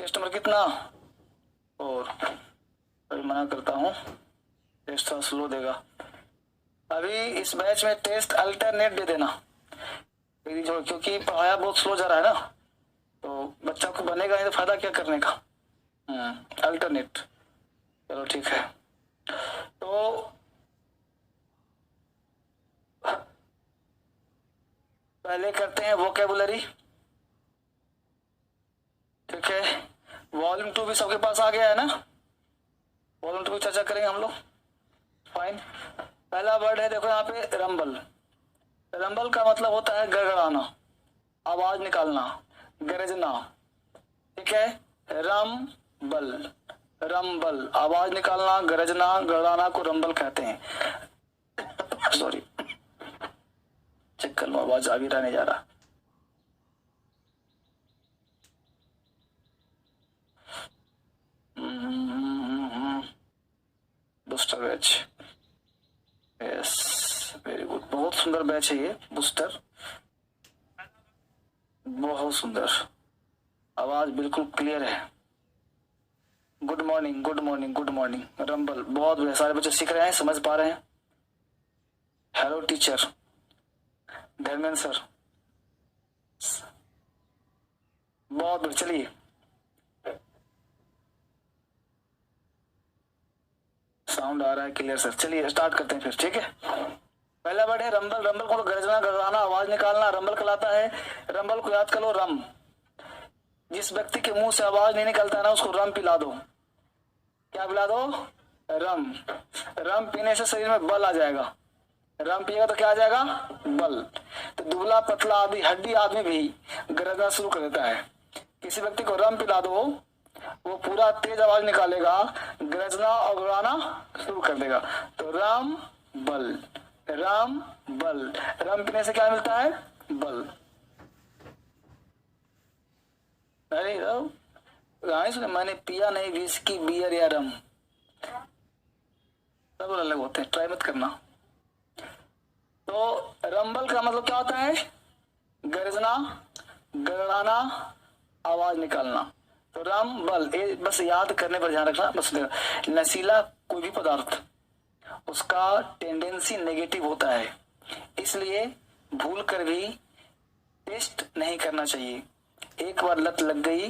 Test number कितना? और अभी मना करता हूँ, टेस्ट थोड़ा स्लो देगा। अभी इस बैच में टेस्ट अल्टरनेट दे देना क्योंकि पढ़ाया बहुत स्लो जा रहा है ना, तो बच्चा को बनेगा नहीं तो फायदा क्या करने का। अल्टरनेट, चलो ठीक है। तो पहले करते हैं वोकेबुलरी, ठीक है। वॉल्यूम 2 भी सबके पास आ गया है ना? वॉल्यूम 2 की चर्चा करेंगे हम लोग, फाइन। पहला वर्ड है, देखो यहाँ पे रंबल। रंबल का मतलब होता है गड़गड़ाना, आवाज निकालना, गरजना, ठीक है। रंबल, रंबल आवाज निकालना, गरजना, गड़गड़ाना को रंबल कहते हैं। सॉरी, चेक कर लो आवाज आ भी रहा नहीं जा रहा। Booster batch, yes very good, बहुत सुंदर बैच है ये बूस्टर, बहुत सुंदर, आवाज बिल्कुल क्लियर है। Good morning, good morning, good morning. Rumble, बहुत बढ़िया, सारे बच्चे सीख रहे हैं, समझ पा रहे हैं। हेलो टीचर, धर्मेंद्र सर, बहुत बढ़िया। चलिए साउंड आ रहा है क्लियर सर, चलिए स्टार्ट करते हैं फिर, ठीक है। पहला वर्ड है रंबल। रंबल को गरजना, गड़गड़ाना, आवाज निकालना, रंबल कहलाता है। रंबल को याद कर लो, रम। जिस व्यक्ति के मुंह से आवाज नहीं निकलता है ना, उसको रम पिला दो। क्या पिला दो? रम। रम पीने से शरीर में बल आ जाएगा। रम पिएगा तो क्या आ जाएगा? बल। तो दुबला पतला आदि हड्डी आदमी भी गरजना शुरू कर देता है। किसी व्यक्ति को रम पिला दो, वो पूरा तेज आवाज निकालेगा, गरजना और गड़ाना शुरू कर देगा। तो रम बल, रम बल। रम पीने से क्या मिलता है? बल। अरे गाने सुने, मैंने पिया नहीं विस्की बियर या रम, सब अलग होते हैं, ट्राई मत करना। तो रंबल का मतलब क्या होता है? गरजना, गड़गड़ाना, आवाज निकालना। तो रम बल, ये बस याद करने पर ध्यान रखना। बस नशीला कोई भी पदार्थ, उसका टेंडेंसी नेगेटिव होता है, इसलिए भूल कर भी टेस्ट नहीं करना चाहिए। एक बार लत लग गई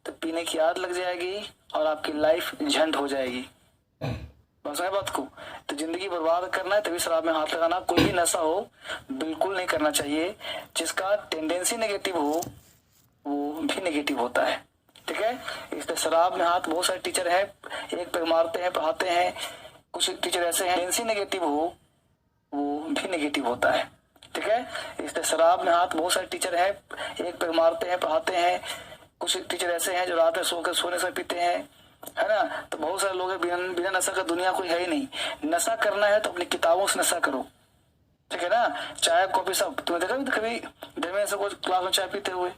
तो पीने की आदत लग जाएगी और आपकी लाइफ झंड हो जाएगी। बस है बात को। तो जिंदगी बर्बाद करना है तभी शराब में हाथ लगाना। कोई भी नशा हो बिल्कुल नहीं करना चाहिए। जिसका टेंडेंसी नेगेटिव हो वो भी नेगेटिव होता है, ठीक है। इसलिए शराब में हाथ, बहुत सारे टीचर हैं एक पे मारते हैं, पढ़ाते हैं। कुछ टीचर ऐसे हैं टेंडेंसी नेगेटिव हो वो भी नेगेटिव होता है, ठीक है। इसलिए शराब में हाथ, बहुत सारे टीचर हैं एक पे मारते हैं, पढ़ाते हैं। कुछ टीचर ऐसे हैं जो रात में सोने से पीते हैं, है ना। तो बहुत सारे लोग बिना नशा का दुनिया कोई है ही नहीं। नशा करना है तो अपनी किताबों से नशा करो, ठीक है ना। चाय कॉफी सब तुमने देखा भी तो कभी धर्मेंद्र से कुछ क्लास में चाय पीते हुए?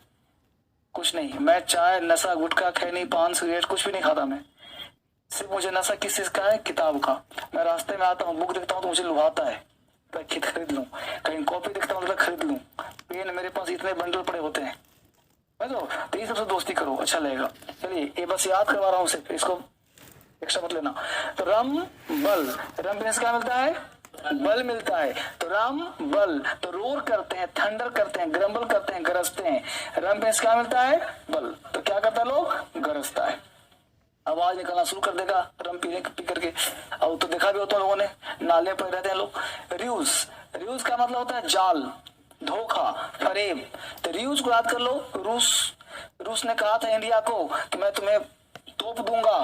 कुछ नहीं। मैं चाय, नशा, गुटखा, खैनी, पान, सिगरेट कुछ भी नहीं खाता मैं। सिर्फ मुझे नशा किस चीज का है? किताब का। मैं रास्ते में आता हूँ, बुक देखता हूँ तो मुझे लुभाता है, खरीद लूं। कहीं कॉपी देखता हूँ तो खरीद लूं। पेन मेरे पास इतने बंडल पड़े होते हैं, तो ये सबसे दोस्ती करो, अच्छा लगेगा। चलिए ये बस याद करवा रहा हूँ सिर्फ, इसको एक्स्ट्रा मत लेना। तो रम बल, रम पीने से क्या मिलता है? बल मिलता है। तो रम बल, तो रोर करते हैं, थंडर करते हैं, ग्रम्बल करते हैं, गरजते हैं। रम पीने से क्या मिलता है? बल। तो क्या करता है लोग? गरजता है, आवाज निकलना शुरू कर देगा रम पी करके। अब तो देखा भी होता है लोगों ने, नाले पर रहते हैं लोग। रियूज, रियूज का मतलब होता है जाल, धोखा, फरेब। तो रियूज को याद कर लो। रूस ने कहा था इंडिया को कि मैं तुम्हें तोप दूंगा,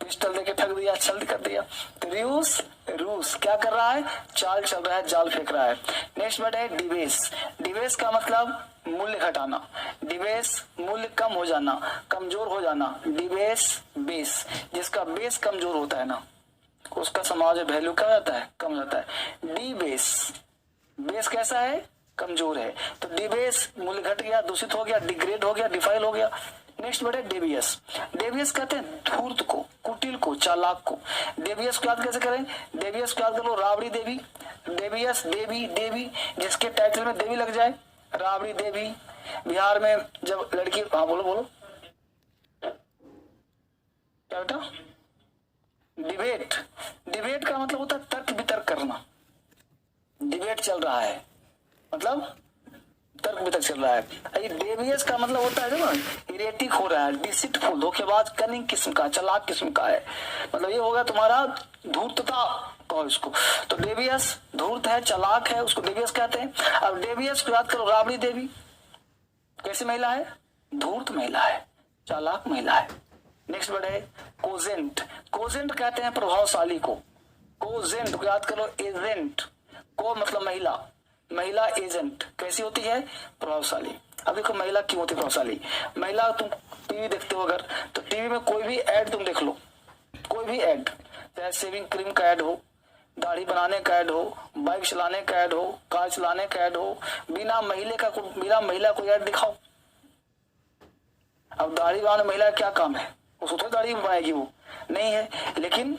पिस्टल देके ठग दिया, छल कर दिया। तो रूस क्या कर रहा है? चाल चल रहा है, जाल फेंक रहा है। नेक्स्ट वर्ड है डिवेस। डिवेस का मतलब मूल्य घटाना, डिवेस मूल्य कम हो जाना, कमजोर हो जाना। डिवेस बेस, जिसका बेस कमजोर होता है ना, उसका समाज में वैल्यू क्या जाता है? कम जाता है। डी बेस, बेस कैसा है? कमजोर है। तो डिबेस मूल्य घट गया, दूषित हो गया, डिग्रेड हो गया, डिफाइल हो गया। नेक्स्ट वर्ड है डेवियस। डेवियस कहते हैं धूर्त को, कुटिल को, चालाक को। डेवियस को याद कैसे करें? डेवियस को याद कर लो, राबड़ी देवी। डेवियस देवी, देवी जिसके टाइटल में देवी लग जाए, राबड़ी देवी। बिहार में जब लड़की, हाँ बोलो बोलो, क्या बेटा? डिबेट। डिबेट का मतलब होता है तर्क वितर्क करना। डिबेट चल रहा है मतलब तर्क वितर्क चल रहा है। ये डेवियस का मतलब होता है ना, इरेटिक हो रहा है, डिसिटफुल, धोखेबाज, कनिंग किस्म का, चालाक किस्म का है। मतलब ये होगा तुम्हारा धूर्तता कहो इसको। तो डेवियस धूर्त है, चालाक है, उसको डेवियस कहते हैं। अब डेवियस की बात करो, राबड़ी देवी कैसी महिला है? धूर्त महिला है, चालाक महिला है। नेक्स्ट वर्ड है कोजेंट। कोजेंट कहते हैं प्रभावशाली को। कोजेंट को याद करो, एजेंट। को मतलब महिला, महिला एजेंट कैसी होती है? प्रभावशाली। अब देखो महिला क्यों होती है प्रभावशाली? महिला, तुम टीवी देखते हो अगर, तो टीवी में कोई भी ऐड तुम देख लो, कोई भी ऐड, चाहे शेविंग क्रीम का ऐड हो, दाढ़ी बनाने का ऐड हो, बाइक चलाने का ऐड हो, कार चलाने का ऐड हो, बिना महिला को ऐड दिखाओ। अब दाढ़ी बनाने महिला का क्या काम है? उसको थोड़ी दाढ़ी बनाएगी, वो नहीं है, लेकिन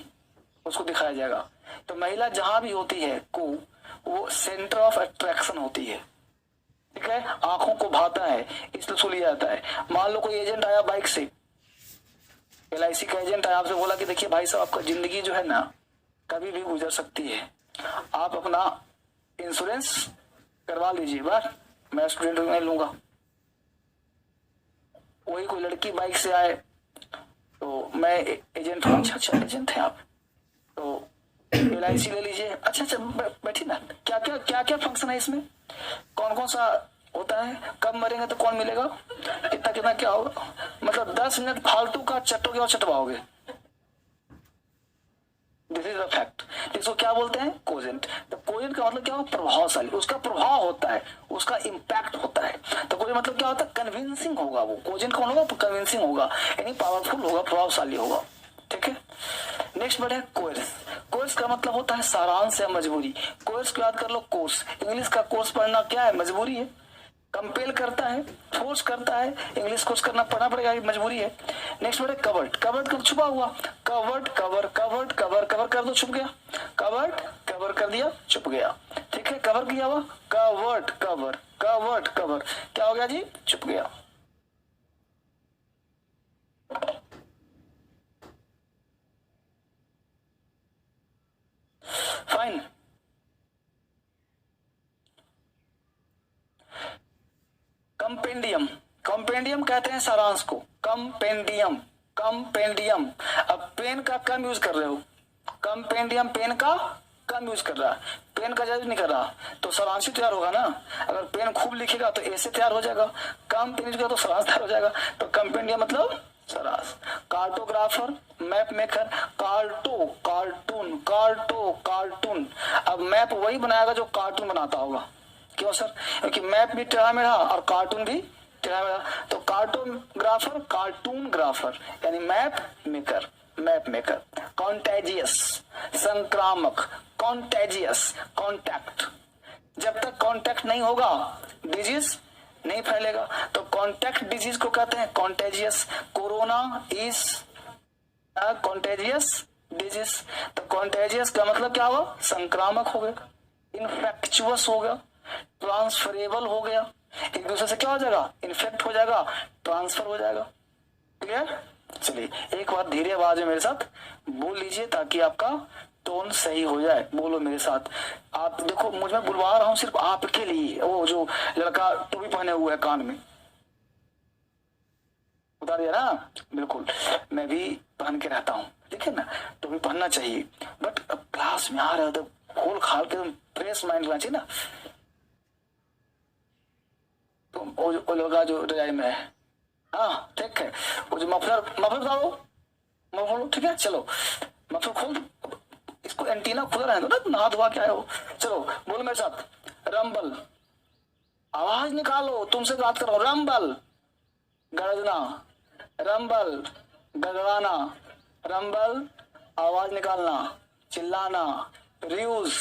उसको दिखाया जाएगा। तो महिला जहां भी होती है को, वो सेंटर ऑफ अट्रैक्शन होती है, ठीक है, आंखों को भाता है, इसलिए उसको लिया जाता है। मान लो कोई एजेंट आया बाइक से, LIC का एजेंट आया, आपसे बोला कि देखिए भाई साहब, आपका जिंदगी जो है ना कभी भी गुजर सकती है, आप अपना इंश्योरेंस करवा लीजिए, बस मैं स्टूडेंट में लूंगा। वही कोई लड़की बाइक से आए, तो मैं एजेंट हूँ। अच्छा एजेंट है आप, तो LIC ले लीजिए। अच्छा बैठी ना, क्या क्या फंक्शन है इसमें, कौन कौन सा होता है, कब मरेंगे तो कौन मिलेगा, कितना कितना क्या होगा, मतलब 10 मिनट फालतू का चटोगे और चटवाओगे। This is the fact. इसको क्या बोलते हैं? कोजेंट। तो कोजेंट का मतलब क्या होगा? प्रभावशाली, उसका प्रभाव होता है, उसका इम्पैक्ट होता है। तो कोजेंट मतलब क्या होता है? कन्विंसिंग होगा वो। कोजेंट कौन होगा? कन्विंसिंग होगा, यानी पावरफुल होगा, प्रभावशाली होगा, ठीक है। नेक्स्ट वर्ड है कोर्स। कोर्स का मतलब होता है सारांश या मजबूरी। कोर्स को याद कर लो, कोर्स। इंग्लिश का कोर्स पढ़ना क्या है? मजबूरी है, कंपेल करता है, फोर्स करता है, इंग्लिश कोर्स करना पढ़ना पड़ेगा, मजबूरी है। नेक्स्ट वर्ड है कवर्ड। कवर्ड का छुपा हुआ, covered, cover, covered, cover, cover कर दो, छुप गया, कवर्ड, कवर कर दिया, छुप गया, ठीक है। कवर किया हुआ, कवर्ड, कवर, कवर्ड, कवर, क्या हो गया जी? छुप गया। फाइन। कंपेंडियम। कंपेंडियम कहते हैं सारांश को, कंपेंडियम, कंपेंडियम। अब पेन का कम यूज कर रहे हो, कंपेंडियम पेन का कम यूज कर रहा है, पेन का यूज नहीं कर रहा, तो सारांश तैयार होगा ना। अगर पेन खूब लिखेगा तो ऐसे तैयार हो जाएगा, कम पेन यूज तो सारांश तैयार हो जाएगा। तो कंपेंडियम मतलब सारांश। Cartographer, map maker, carto cartoon, carto cartoon. अब मैप वही बनाएगा जो कार्टून बनाता होगा। क्यों सर? क्योंकि मैप भी टेढ़ा मेढ़ा और कार्टून भी टेढ़ा मेढ़ा। तो कार्टोग्राफर, कार्टून ग्राफर, यानी map maker, map maker. Contagious, संक्रामक, कॉन्टेजियस, कॉन्टैक्ट। जब तक कॉन्टैक्ट नहीं होगा डिजीज नहीं फैलेगा, तो कॉन्टैक्ट डिजीज को कहते हैं contagious. Corona is contagious disease. तो कॉन्टेजियस का मतलब क्या हुआ? संक्रामक हो गया, इन्फेक्चुअस हो गया, ट्रांसफरेबल हो गया, एक दूसरे से क्या हो जाएगा? इन्फेक्ट हो जाएगा, ट्रांसफर हो जाएगा। क्लियर? चलिए एक बार धीरे आवाज में मेरे साथ बोल लीजिए ताकि आपका टोन सही हो जाए। बोलो मेरे साथ। आप देखो, मुझ में बुलवा रहा हूं सिर्फ आपके लिए। वो जो लड़का टोपी पहने हुए है कान में, उतार दिया ना, बिल्कुल मैं भी पहन के रहता हूँ, ठीक है ना, टोपी पहनना चाहिए। बट अब क्लास में आ रहे हो तो खोल खाल के फ्रेश माइंड रहना चाहिए ना। तो वो लड़का जो रजाई में है, हाँ ठीक है, वो जो मफलर डालो, मफलर, ठीक है, चलो मफलर खोल, इसको एंटीना खुला रहने दो ना, नहा धोआ के आए हो। चलो बोलो मेरे साथ, रंबल, आवाज निकालो, तुमसे बात कर रहा हूं। रंबल, गरजना, रंबल, गड़गड़ाना, रंबल, आवाज निकालना, चिल्लाना, रियूज,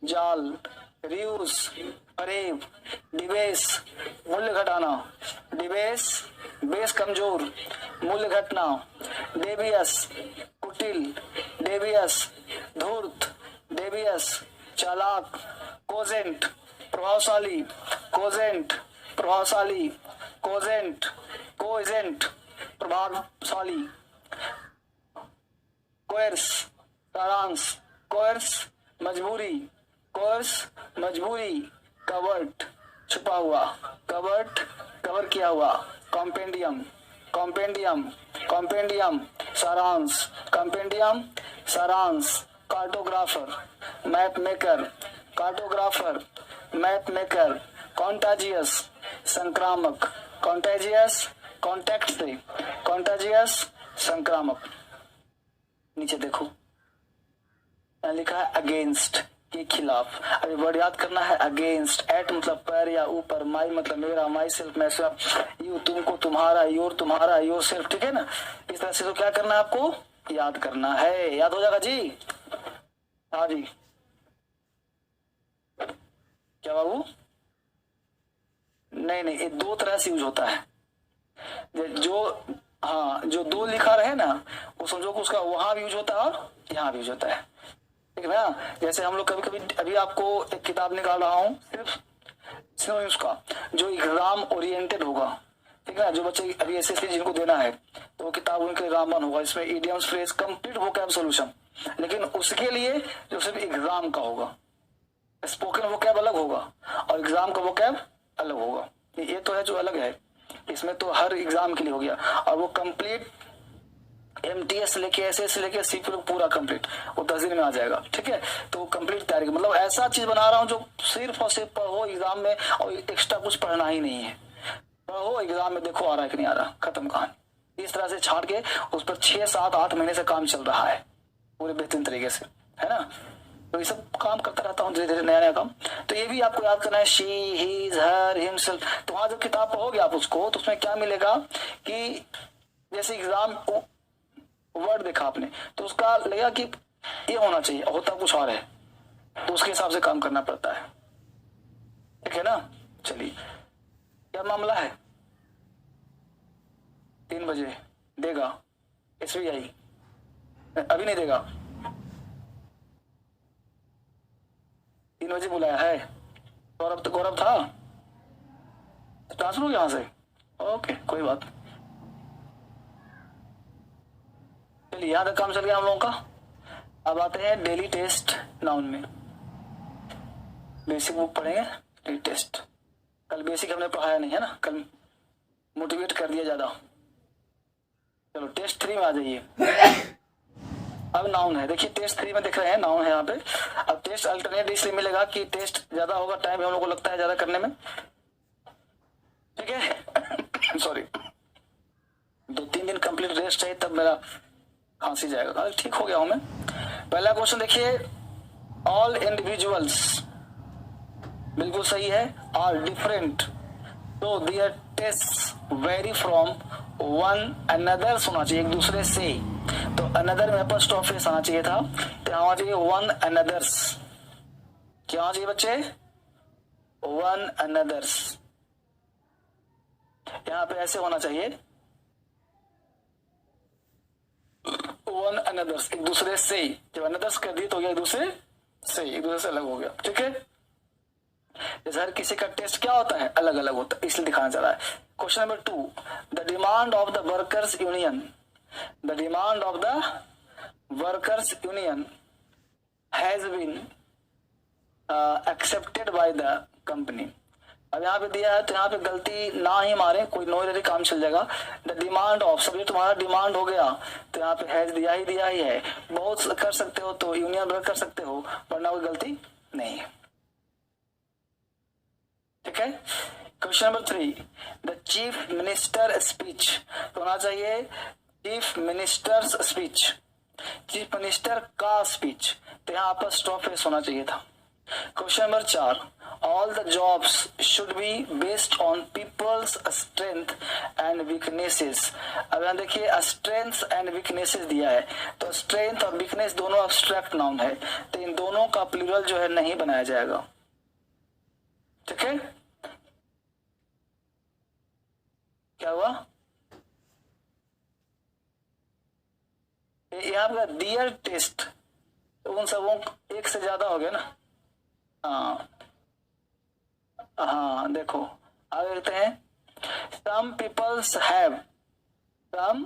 जाल, रियूज, फरेब, डिबेस, मूल्य घटाना, डिबेस, बेस कमजोर, मूल्य घटना, डेवियस, कुटिल, डेवियस, धूर्त, डेवियस, चालाक, कोजेंट, प्रभावशाली, कोजेंट, प्रभावशाली, कोजेंट, कोएजेंट, प्रभावशाली, कोर्स सारांश, कोर्स मजबूरी, कोर्स मजबूरी, कवर्ट छुपा हुआ, कवर्ट कवर किया हुआ, कॉम्पेंडियम कॉम्पेंडियम कॉम्पेंडियम सारांश, कॉम्पेंडियम सारांश, cartographer map maker, cartographer map maker, contagious संक्रामक, कॉन्टेजियस कॉन्टैक्ट से, कॉन्टाजियस संक्रामक। नीचे देखो यहाँ लिखा है अगेंस्ट, के खिलाफ। अभी वर्ड याद करना है अगेंस्ट। एट मतलब पर या ऊपर, माई मतलब मेरा, माई सेल्फ मैं स्वयं, यू तुमको तुम्हारा, योर तुम्हारा, योर सेल्फ, ठीक है ना। इस तरह से तो क्या करना है आपको, याद करना है। याद हो जाएगा जी? हाँ जी क्या बाबू? नहीं नहीं, ये दो तरह से यूज होता है। जो हाँ जो दो लिखा रहे ना वो समझो कि उसका वहां भी यूज होता है और यहाँ भी यूज होता है, ठीक है ना। जैसे हम लोग कभी कभी, अभी आपको एक किताब निकाल रहा हूँ सिर्फ सिनोनिम्स का, जो एग्जाम ओरिएंटेड होगा, ठीक है ना। जो बच्चे अभी एसएससी जिनको देना है तो वो किताब उनके रामबन होगा, इसमें idioms, phrase, complete vocab solution. लेकिन उसके लिए जो सिर्फ एग्जाम का होगा, स्पोकन वोकैब अलग होगा और एग्जाम का वोकैब अलग होगा। ये तो है जो अलग है, इसमें तो हर एग्जाम के लिए हो गया। और वो कंप्लीट एमटीएस लेके एसएस लेके सीपी पूरा कंप्लीट वो 10 दिन में आ जाएगा, ठीक है। तो कंप्लीट तैयारी, मतलब ऐसा चीज बना रहा हूँ जो सिर्फ और सिर्फ पढ़ो एग्जाम में, और एक्स्ट्रा कुछ पढ़ना ही नहीं है। पढ़ो एग्जाम में, देखो आ रहा है कि नहीं आ रहा, खत्म कहानी। इस तरह से छाट के उस पर 6, 7, 8 महीने से काम चल रहा है पूरे बेहतरीन तरीके से, है ना। तो ये सब काम करता रहता हूँ धीरे धीरे, नया नया काम। तो ये भी आपको याद करना है, शी, हिज, हर, हिमसेल्फ। तो वहां जब किताब पढ़ोगे आप उसको, तो उसमें क्या मिलेगा कि जैसे एग्जाम वर्ड देखा आपने तो उसका लगेगा कि ये होना चाहिए, होता कुछ और है, तो उसके हिसाब से काम करना पड़ता है, ठीक है ना। चलिए क्या मामला है, 3 बजे देगा एसबीआई, अभी नहीं देगा, 3 बजे बुलाया है। गौरव तो गौरव था, ट्रांसफर हो यहाँ से, ओके कोई बात। चलिए यहाँ तक काम चल गया हम लोगों का। अब आते हैं डेली टेस्ट नाउन में। बेसिक बुक पढ़ेंगे, डेली टेस्ट। कल बेसिक हमने पढ़ाया नहीं है ना, कल मोटिवेट कर दिया ज्यादा। चलो टेस्ट 3 में आ जाइए। अब नाउन है, देखिए टेस्ट 3 में देख रहे हैं नाउन है यहाँ पे। अब टेस्ट अल्टरनेट इसलिए मिलेगा कि टेस्ट ज्यादा होगा, टाइम हम लोग को लगता है ज्यादा करने में, ठीक है। सॉरी 2-3 दिन कंप्लीट रेस्ट है तब मेरा खांसी जाएगा, ठीक हो गया हूं मैं। पहला क्वेश्चन देखिए, ऑल इंडिविजुअल्स बिल्कुल सही है, आर डिफरेंट तो their taste vary from one another होना चाहिए, एक दूसरे से। तो अनदर में अपॉस्ट्रोफी आना चाहिए था, तो यहाँ चाहिए वन अनदर्स। क्या चाहिए बच्चे, वन अनदर्स। यहाँ पे ऐसे होना चाहिए, वन अनदर्स, एक दूसरे से। जब अनदर्स कर दिए तो हो गया एक दूसरे से, एक दूसरे से अलग हो गया, ठीक है। जैसे हर किसी का टेस्ट क्या होता है, अलग अलग होता है, इसलिए दिखाना चाह रहा है। Question number 2, the demand of the workers union, the demand of the workers union has been accepted by the company. अब यहाँ पे दिया है तो यहाँ पे गलती ना ही मारे, कोई नो इधर काम चल जाएगा। द डिमांड ऑफ, सब ये तुम्हारा डिमांड हो गया तो यहाँ पे हैज दिया ही है। बहुत कर सकते हो तो यूनियन वर्क कर सकते हो, वरना कोई गलती नहीं है, ठीक है। Question number 3, the chief minister speech, तो होना चाहिए chief ministers speech, chief minister का स्पीच, तो यहाँ पर स्टॉपेज होना चाहिए था। Question number 4, all the jobs should be based on people's strength and weaknesses। अब यहाँ देखिए strength and weaknesses दिया है, तो strength और weakness दोनों abstract नाउन है, तो इन दोनों का प्लूरल जो है नहीं बनाया जाएगा, ठीक है। क्या हुआ, यहाँ पे दियर टेस्ट, तो उन सबों एक से ज्यादा हो गया ना। हाँ देखो आगे देखते हैं, some peoples have, some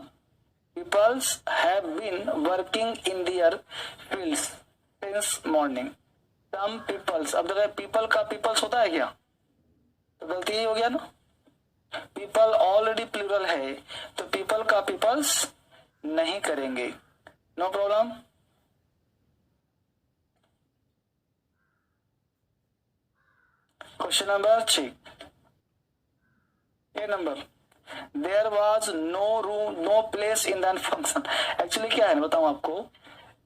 Peoples have been working in their fields since morning. Some peoples, अब देखो people का peoples होता है क्या, तो गलती ही हो गया ना, people ऑलरेडी प्लूरल है तो people का peoples नहीं करेंगे, no problem. Question number 6, a number, there was no room no place in that function. Actually क्या है बताऊं आपको,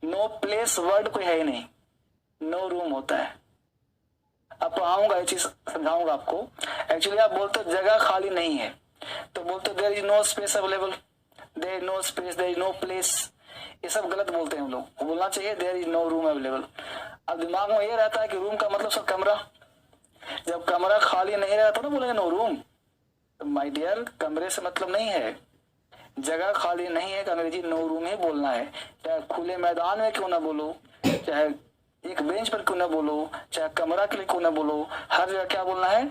नो प्लेस वर्ड कोई है ही नहीं, नो रूम होता है। अब पढ़ाऊंगा ये चीज, समझाऊंगा आपको। एक्चुअली आप बोलते हो जगह खाली नहीं है तो बोलते there is no space available, there is no space, there is no place, ये सब गलत बोलते हैं हम लोग। बोलना चाहिए there is no room available. अब दिमाग में ये रहता है कि रूम का मतलब सब कमरा, जब कमरा खाली नहीं रहता ना बोलेंगे नो रूम। माय डियर, कमरे से मतलब नहीं है, जगह खाली नहीं है, अंग्रेजी नो रूम ही बोलना है। चाहे खुले मैदान में क्यों ना बोलो, चाहे एक बेंच पर क्यों ना बोलो, चाहे कमरा के लिए क्यों ना बोलो, हर जगह क्या बोलना है।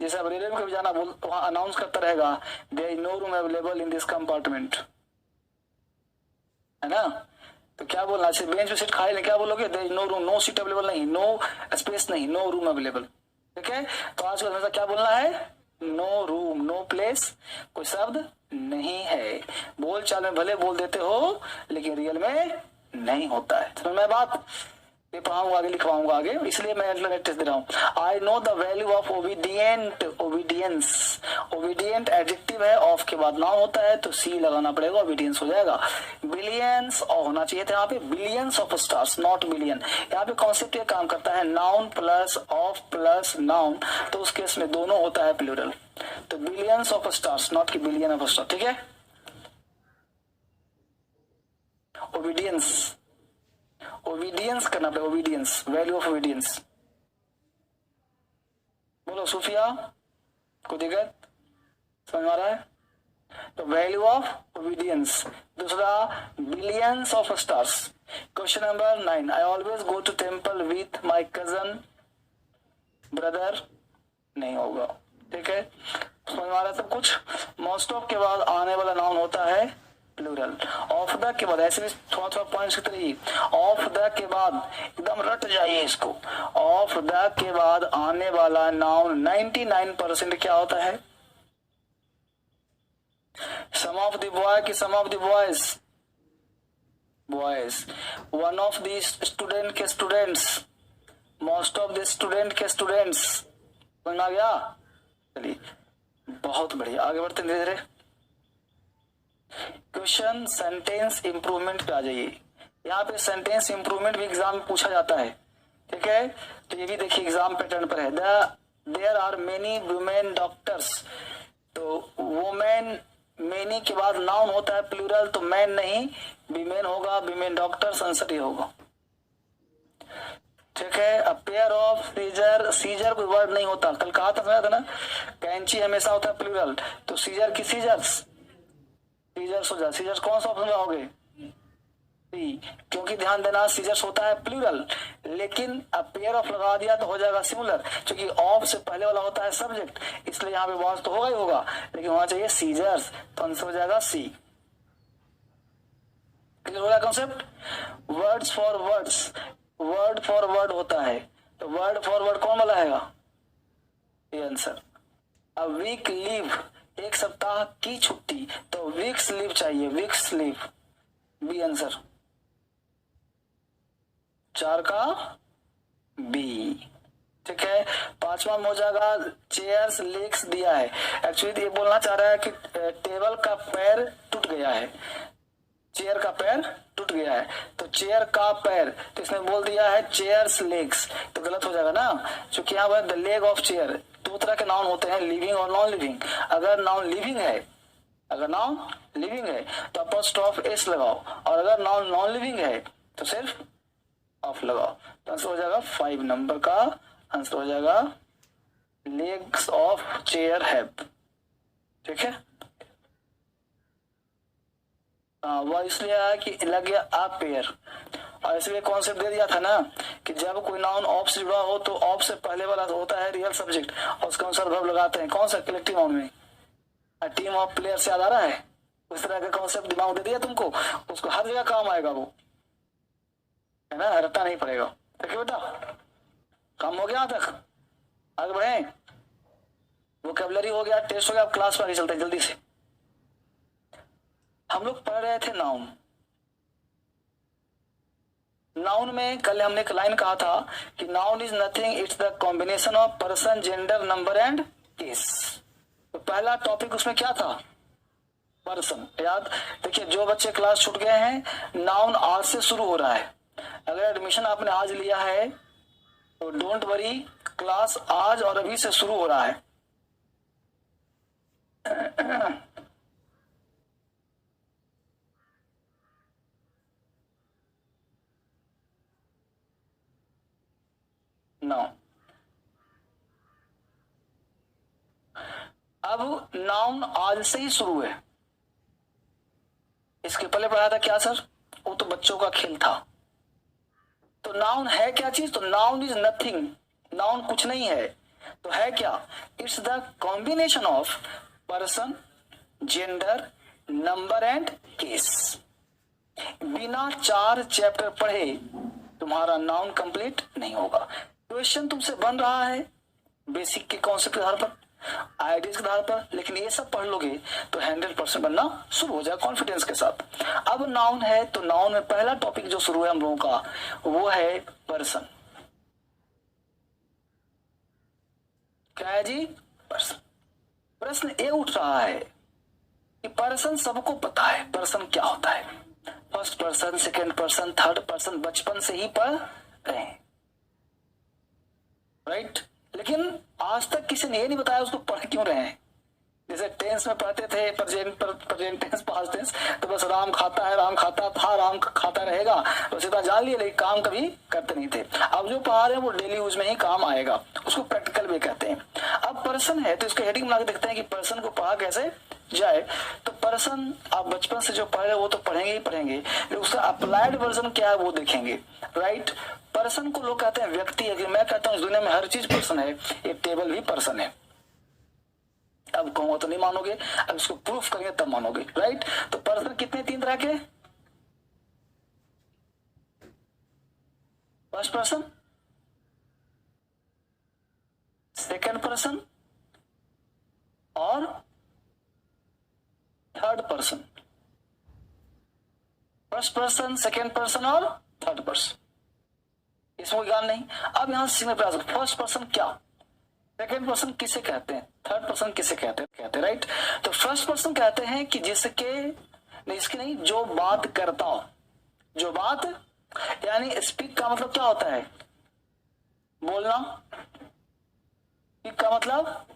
जैसे अब रेलवे में कभी जाना बोल तो वहां अनाउंस करता रहेगा there is no room available in this compartment, है ना। तो क्या बोलना है, बेंच पे सीट खाली नहीं, क्या बोलोगे there is no room, no seat available नहीं, नो स्पेस नहीं, नो रूम अवेलेबल। ठीक है, तो आज का हमेशा क्या बोलना है, नो रूम, नो प्लेस, कोई शब्द नहीं है। बोल चाल में भले बोल देते हो लेकिन रियल में नहीं होता है। समझ में बात, ये पढ़ाऊंगा आगे, लिखवाऊंगा आगे, इसलिए मैं टेस्ट दे रहा हूँ। I know the value of obedient, obedience, obedient adjective है, ऑफ के बाद नाउन होता है तो सी लगाना पड़ेगा, ओबीडियंस हो जाएगा। बिलियंस होना चाहिए था यहाँ पे, billions of stars, not billion. यहाँ पे कॉन्सेप्ट ये काम करता है, noun plus of plus noun, तो उस केस में दोनों होता है प्लूरल, तो बिलियंस ऑफ स्टार्स, नॉट की बिलियन ऑफ स्टार। ठीक है, ओबीडियंस, ओबीडियंस करना पड़ेगा, ओबीडियंस, वैल्यू ऑफ ओबीडियंस। बोलो सूफिया, को दिक्कत समझ आ रहा है, तो वैल्यू ऑफ ओबीडियंस। दूसरा billions of stars. Question number 9, I always go to temple with my cousin brother, नहीं होगा। ठीक है, समझ आ रहा है सब कुछ। मोस्ट ऑफ के बाद आने वाला नाउन होता है प्लूरल। ऑफ द के बाद ऐसे भी थोड़ा थोड़ा पॉइंट की तरह, ऑफ द के बाद एकदम रट जाइए इसको, ऑफ द के बाद आने वाला नाउन 99% क्या होता है, सम ऑफ द बॉय की some of the boys, boys, one of the student के students, most of the student के स्टूडेंट्स। समझ आ गया, चलिए बहुत बढ़िया, आगे बढ़ते धीरे धीरे। क्वेश्चन सेंटेंस इंप्रूवमेंट पे आ जाइए। यहाँ पे सेंटेंस इंप्रूवमेंट भी एग्जाम में पूछा जाता है। ठीक है, तो ये भी देखिए एग्जाम पैटर्न पर है। There are many women doctors, तो वुमेन मेनी के बाद नाउन होता है प्लूरल, तो मैन नहीं वीमेन होगा, वीमेन डॉक्टर्स, आंसर ये होगा। ठीक है, a pair of scissor, scissor कोई वर्ड नहीं होता, कल कहा था, समझा था ना, कैंची हमेशा होता है प्लूरल, तो सीजर की सीजर्स, सीजर्स हो जाए। सीजर्स कौन सा ऑप्शन लगाओगे, सी, क्योंकि ध्यान देना सीजर्स होता है प्लूरल, लेकिन अब पेयर ऑफ लगा दिया तो हो जाएगा सिमिलर, क्योंकि ऑफ से पहले वाला होता है सब्जेक्ट, इसलिए यहाँ पे वॉज तो होगा ही होगा, लेकिन होना चाहिए सीजर्स, तो आंसर हो जाएगा सी। क्लियर हो गया concept. Words for words, word for word होता है, तो वर्ड फॉर वर्ड कौन वाला है, ये आंसर। अ वीक लीव, एक सप्ताह की छुट्टी, तो वीक्स लीव चाहिए, वीक्स लीव, बी आंसर। 4 का बी। ठीक है, 5वां में हो जाएगा चेयर्स लेग्स दिया है। एक्चुअली ये बोलना चाह रहा है कि टेबल का पैर टूट गया है, चेयर का पैर टूट गया है, तो चेयर का पैर, तो इसने बोल दिया है चेयर्स लेग्स, तो गलत हो जाएगा ना, क्योंकि यहाँ पर द लेग ऑफ चेयर, दो तरह के नाउन होते हैं, लिविंग और नॉन लिविंग। अगर नाउन लिविंग है, अगर नाउन लिविंग है तो अपॉस्ट्रोफ एस लगाओ, और अगर नाउन नॉन लिविंग है तो सिर्फ ऑफ लगाओ, तो आंसर हो जाएगा 5 नंबर का आंसर हो जाएगा लेग्स ऑफ चेयर हैव। ठीक है, वह इसलिए आया कि लग गया आ पेयर, और इसलिए कॉन्सेप्ट दे दिया था ना कि जब कोई नाउन ऑफ से जुड़ा हो तो ऑफ से पहले वाला होता है रियल सब्जेक्ट, और उसके अनुसार वर्ब लगाते हैं। कौन सा, कलेक्टिव नाउन में टीम ऑफ प्लेयर्स याद आ रहा है, उस तरह का कॉन्सेप्ट दिमाग दे दिया तुमको, उसको हर जगह काम आएगा वो, है ना, रटना नहीं पड़ेगा। ठीक है बेटा, काम हो गया यहाँ तक, आगे बढ़े। वोकैबुलरी हो गया, टेस्ट हो गया, अब क्लास पर आगे चलते हैं जल्दी से। हम लोग पढ़ रहे थे नाउन। नाउन में कल हमने एक लाइन कहा था कि noun is nothing, it's the combination of person, gender, number and case. तो पहला टॉपिक उसमें क्या था, पर्सन। याद, देखिए जो बच्चे क्लास छूट गए हैं, नाउन आज से शुरू हो रहा है। अगर एडमिशन आपने आज लिया है तो डोंट वरी, क्लास आज और अभी से शुरू हो रहा है। नाउन, अब नाउन आज से ही शुरू है। इसके पहले पढ़ाया था क्या सर, वो तो बच्चों का खेल था। तो नाउन है क्या चीज, तो नाउन इज नथिंग, नाउन कुछ नहीं है, तो है क्या, it's the combination of person, gender, number and case. बिना 4 चैप्टर पढ़े तुम्हारा नाउन कंप्लीट नहीं होगा। क्वेश्चन तुमसे बन रहा है बेसिक के कॉन्सेप्ट के आधार पर, आइडियाज के आधार पर, लेकिन ये सब पढ़ लोगे तो 100% बनना शुरू हो जाएगा कॉन्फिडेंस के साथ। अब नाउन है तो नाउन में पहला टॉपिक जो शुरू है हम लोगों का वो है पर्सन। क्या है जी, पर्सन। प्रश्न ये उठ रहा है कि पर्सन सबको पता है, पर्सन क्या होता है, first person, second person, third person, बचपन से ही पढ़ रहे हैं, राइट। लेकिन आज तक किसी ने ये नहीं बताया उसको पढ़ क्यों रहे हैं। जैसे टेंस में पढ़ते थे प्रेजेंट टेंस, पास्ट टेंस, तो बस राम खाता है, राम खाता था, राम खाता रहेगा, बस इतना जान लिए, लेकिन काम कभी करते नहीं थे। अब जो पढ़ा रहे हैं वो डेली यूज में ही काम आएगा, उसको प्रैक्टिकल भी कहते हैं। अब पर्सन है तो इसको हेडिंग बना के देखते हैं कि पर्सन को पढ़ा कैसे जाए। तो पर्सन आप बचपन से जो पढ़ रहे हो वो तो पढ़ेंगे ही पढ़ेंगे, लेकिन उसका अप्लाइड वर्जन क्या है वो देखेंगे, राइट। पर्सन को लोग कहते हैं व्यक्ति है, मैं कहता हूँ इस दुनिया में हर चीज पर्सन है, एक टेबल भी पर्सन है। अब कहूंगा तो नहीं मानोगे, अब इसको प्रूफ करेंगे तब मानोगे, राइट। तो पर्सन कितने, 3 तरह के, फर्स्ट पर्सन, सेकेंड पर्सन और third person. First person, second person और थर्ड पर्सन, इसमें कोई ज्ञान नहीं। अब यहां सीखने प्रयास, फर्स्ट पर्सन क्या, सेकेंड पर्सन किसे कहते हैं, थर्ड पर्सन किसे कहते हैं, राइट। तो फर्स्ट पर्सन कहते हैं कि जिसकी नहीं, जो बात करता हो, जो बात, यानी स्पीक का मतलब क्या होता है, बोलना। स्पीक का मतलब,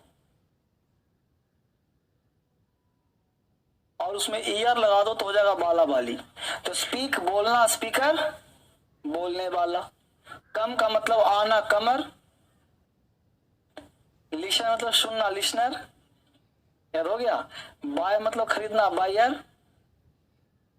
और उसमें ईयर लगा दो तो हो जाएगा बाला बाली। तो स्पीक बोलना, स्पीकर बोलने वाला। कम का मतलब आना, कमर। लिशन मतलब सुनना, लिसनर, याद हो गया। बाय मतलब खरीदना, बायर,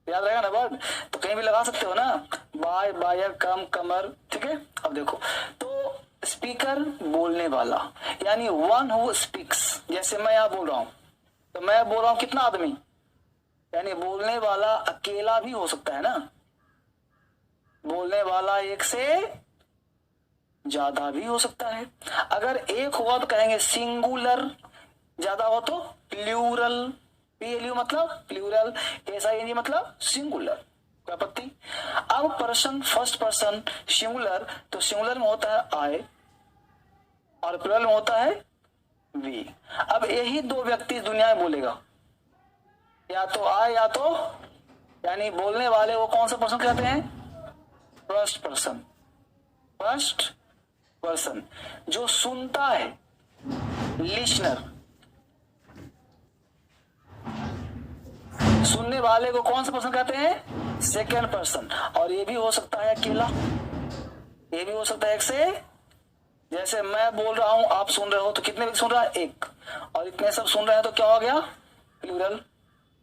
याद रहेगा ना वर्ड, तो कहीं भी लगा सकते हो ना, बाय, बायर, कम, कमर, ठीक है। अब देखो, तो स्पीकर बोलने वाला, यानी वन हु स्पीक्स। जैसे मैं यहां बोल रहा हूं तो मैं बोल रहा हूं कितना आदमी, यानी बोलने वाला अकेला भी हो सकता है ना, बोलने वाला एक से ज्यादा भी हो सकता है। अगर एक हुआ तो कहेंगे सिंगुलर, ज्यादा हो तो प्लूरल, PLU मतलब प्लूरल, SING मतलब सिंगुलर, कोई आपत्ति। अब पर्सन, फर्स्ट पर्सन सिंगुलर, तो सिंगुलर में होता है आई और प्लूरल में होता है वी। अब यही 2 व्यक्ति दुनिया में बोलेगा, या तो आई या तो, यानी बोलने वाले वो कौन सा पर्सन कहते हैं, फर्स्ट पर्सन। फर्स्ट पर्सन जो सुनता है, लिसनर। सुनने वाले को कौन सा पर्सन कहते हैं, सेकेंड पर्सन। और ये भी हो सकता है अकेला, ये भी हो सकता है एक से, जैसे मैं बोल रहा हूं आप सुन रहे हो, तो कितने व्यक्ति सुन रहा है, एक, और इतने सब सुन रहे हैं तो क्या हो गया, प्लूरल,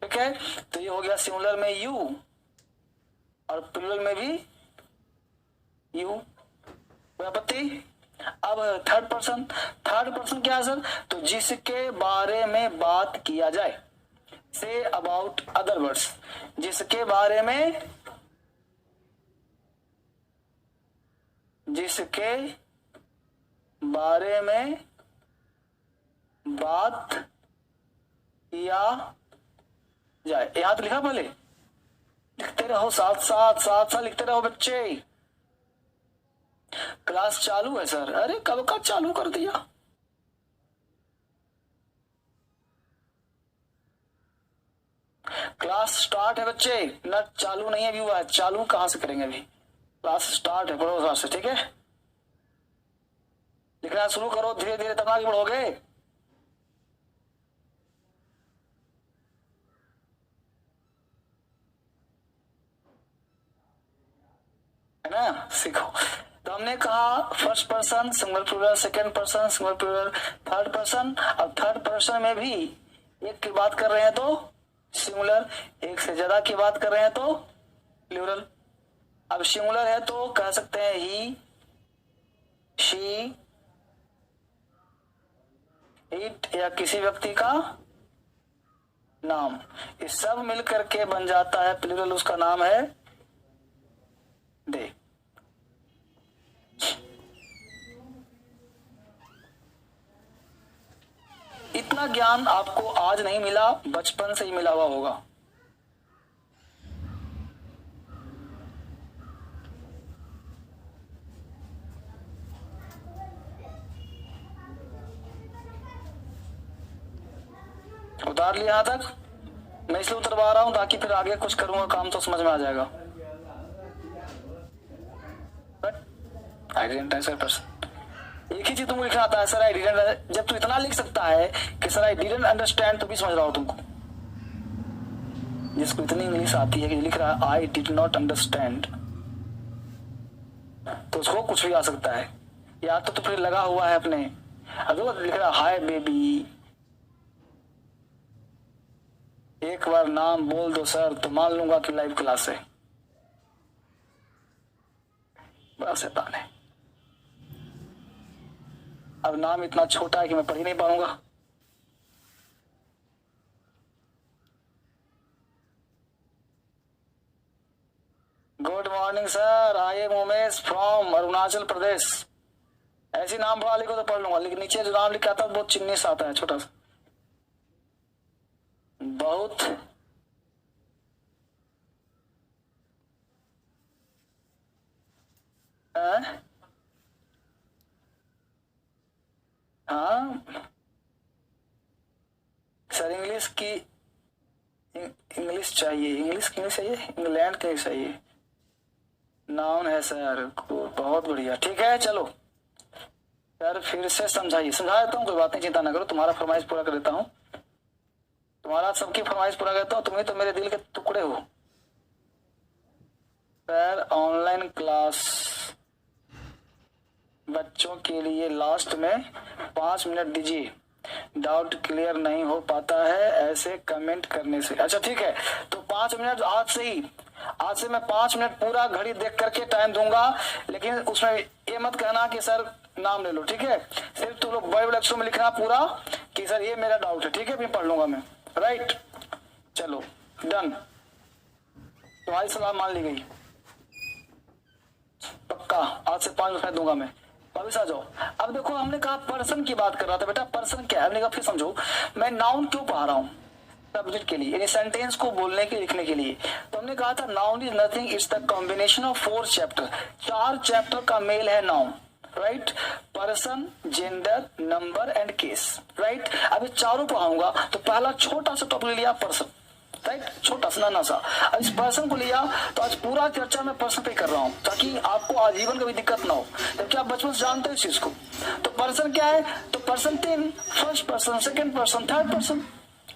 ठीक है। तो ये हो गया सिंगुलर में यू और प्लूरल में भी यू, कोई आपत्ति। अब थर्ड पर्सन, थर्ड पर्सन क्या है सर, तो जिसके बारे में बात किया जाए, से अबाउट अदर वर्ड्स, जिसके बारे में बात किया जाए। यहां तो लिखा, पहले लिखते रहो, साथ लिखते रहो बच्चे। क्लास चालू है सर। अरे कब का चालू कर दिया। क्लास स्टार्ट है बच्चे, ना चालू नहीं है, अभी हुआ है। चालू कहां से करेंगे, अभी क्लास स्टार्ट है। पढ़ो हिसाब से, ठीक है। लिखना शुरू करो, धीरे धीरे तब आगे बढ़ोगे। है ना, सीखो। तो हमने कहा first person singular plural, second person singular plural, third person. अब थर्ड पर्सन में भी एक की बात कर रहे हैं तो सिंगुलर, एक से ज्यादा की बात कर रहे हैं तो प्लूरल। अब सिंगुलर है तो कह सकते हैं ही, शी, इट, या किसी व्यक्ति का नाम। ये सब मिलकर के बन जाता है प्लूरल, उसका नाम है दे। इतना ज्ञान आपको आज नहीं मिला, बचपन से ही मिला हुआ होगा। उतार लिया यहां तक। मैं इसलिए उतरवा रहा हूं ताकि फिर आगे कुछ करूंगा काम तो समझ में आ जाएगा। आई डिडंट आंसर पर्सन, एक ही चीज तुमको लिखना आता है सर, आई डिडंट। जब तू इतना लिख सकता है कि सर आई डिडंट अंडरस्टैंड, तो भी समझ रहा हो तुमको। जिसको इतनी इंग्लिश आती है कि लिख रहा है आई डिड नॉट अंडरस्टैंड, तो उसको कुछ भी आ सकता है। या तो फिर लगा हुआ है अपने, अब देखो लिख रहा हाय बेबी, एक बार नाम बोल दो सर तो मान लूंगा कि लाइव क्लास है। बड़ा शैतान है। अब नाम इतना छोटा है कि मैं पढ़ ही नहीं पाऊंगा। Good morning sir, I am Umesh from Arunachal Pradesh. ऐसी नाम वाले को तो पढ़ लूंगा, लेकिन नीचे जो नाम लिखा था बहुत चिन्नी सा आता है, छोटा सा। बहुत हाँ सर, इंग्लिश की इंग्लिश चाहिए, इंग्लिश चाहिए, इंग्लैंड के चाहिए। नाउन है सर, बहुत बढ़िया, ठीक है। चलो सर फिर से समझा देता हूँ, कोई बात नहीं, चिंता ना करो। तुम्हारा फरमाइश पूरा कर देता हूँ, तुम्हारा सबकी फरमाइश पूरा करता हूँ। तुम्हें तो मेरे दिल के टुकड़े हो सर। ऑनलाइन क्लास बच्चों के लिए लास्ट में 5 मिनट दीजिए, डाउट क्लियर नहीं हो पाता है ऐसे कमेंट करने से। अच्छा ठीक है, तो 5 मिनट आज से मैं 5 मिनट पूरा घड़ी देख करके टाइम दूंगा, लेकिन उसमें ये मत कहना कि सर नाम ले लो, ठीक है। सिर्फ तुम लोग बड़े बड़े अक्षरों में लिखना पूरा कि सर ये मेरा डाउट है, ठीक है, फिर पढ़ लूंगा मैं। राइट, चलो डन, तुम्हारी सलाह मान ली गई। पक्का आज से 5 मिनट दूंगा मैं। वापिस आ जाओ। अब देखो, हमने कहा पर्सन की बात कर रहा था बेटा, पर्सन क्या है। हमने कहा फिर समझो, मैं नाउन क्यों पढ़ा रहा हूँ, सब्जेक्ट के लिए, यानी सेंटेंस को बोलने के लिखने के लिए। तो हमने कहा था noun is nothing, it's the combination of 4 chapter. 4 chapter का मेल है noun, right. Person, gender, number and case, right. अभी चारों पढ़ाऊंगा, तो पहला छोटा सा टॉपिक लिया पर्सन, राइट, छोटा सा नाना सा। अब इस पर्सन को लिया तो आज पूरा चर्चा मैं पर्सन पे कर रहा हूँ, ताकि आपको आजीवन कभी दिक्कत ना हो, जबकि आप बचपन से जानते हो इस चीज को। तो पर्सन क्या है, तो person 3, first person, second person, third person,